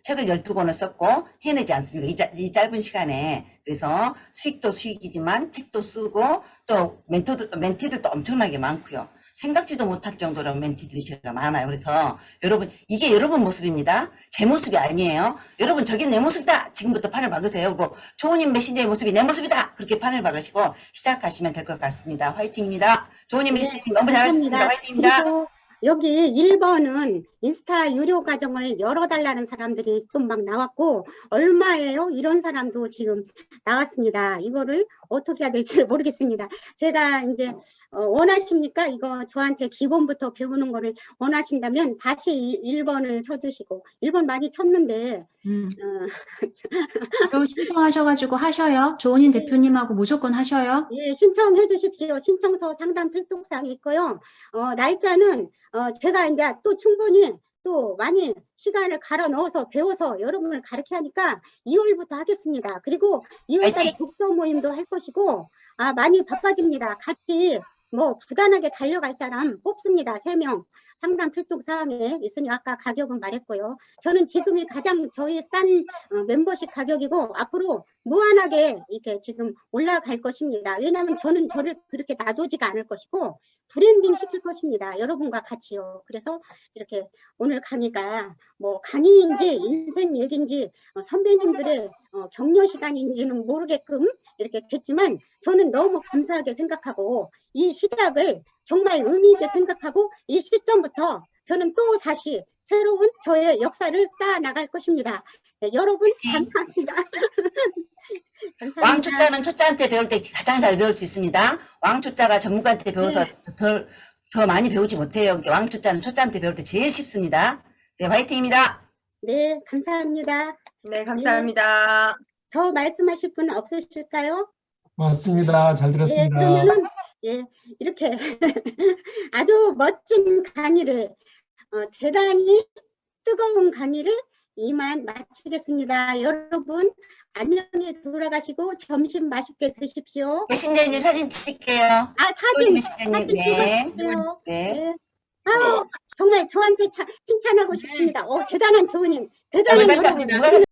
책을 12권을 썼고 해내지 않습니까? 이 짧은 시간에. 그래서 수익도 수익이지만 책도 쓰고 또 멘티들도 엄청나게 많고요. 생각지도 못할 정도로 멘티들이 제가 많아요. 그래서 여러분 이게 여러분 모습입니다. 제 모습이 아니에요. 여러분 저게 내 모습이다. 지금부터 판을 박으세요. 조은인 메신저의 모습이 내 모습이다. 그렇게 판을 박으시고 시작하시면 될 것 같습니다. 화이팅입니다. 조은인 메신저님 너무 잘하셨습니다. 화이팅입니다. 그리고 여기 1번은 인스타 유료 과정을 열어달라는 사람들이 좀 막 나왔고 얼마예요? 이런 사람도 지금 나왔습니다. 이거를 어떻게 해야 될지 모르겠습니다. 제가 이제 원하십니까? 이거 저한테 기본부터 배우는 거를 원하신다면 다시 1번을 쳐주시고 1번 많이 쳤는데 또 신청하셔가지고 하셔요. 조은인 대표님하고 무조건 하셔요. 예, 신청해 주십시오. 신청서 상담 필독사항이 있고요. 날짜는 제가 이제 또 충분히 또 많이 시간을 갈아 넣어서 배워서 여러분을 가르쳐 하니까 2월부터 하겠습니다. 그리고 2월달에 독서 모임도 할 것이고 많이 바빠집니다. 같이 부단하게 달려갈 사람 뽑습니다. 3명. 상담 필독 사항에 있으니 아까 가격은 말했고요. 저는 지금이 가장 저희 싼 멤버십 가격이고 앞으로 무한하게 이렇게 지금 올라갈 것입니다. 왜냐하면 저는 저를 그렇게 놔두지가 않을 것이고 브랜딩 시킬 것입니다. 여러분과 같이요. 그래서 이렇게 오늘 강의가 강의인지 인생 얘기인지 선배님들의 격려 시간인지는 모르게끔 이렇게 됐지만 저는 너무 감사하게 생각하고 이 시작을 정말 의미 있게 생각하고 이 시점부터 저는 또 다시 새로운 저의 역사를 쌓아 나갈 것입니다. 네, 여러분 감사합니다. 감사합니다. 왕초짜는 초짜한테 배울 때 가장 잘 배울 수 있습니다. 왕초짜가 전문가한테 배워서 더 많이 배우지 못해요. 왕초짜는 초짜한테 배울 때 제일 쉽습니다. 네, 화이팅입니다. 네, 감사합니다. 네, 감사합니다. 더 말씀하실 분 없으실까요? 맞습니다. 잘 네, 들었습니다. 그러면은 이렇게 아주 멋진 강의를 대단히 뜨거운 강의를 이만 마치겠습니다. 여러분 안녕히 돌아가시고 점심 맛있게 드십시오. 메신저님 사진 찍을게요. 사진 메신저님, 찍어주세요. 네. 정말 저한테 칭찬하고 싶습니다. 대단한 조은인, 대단한 누가 여러분.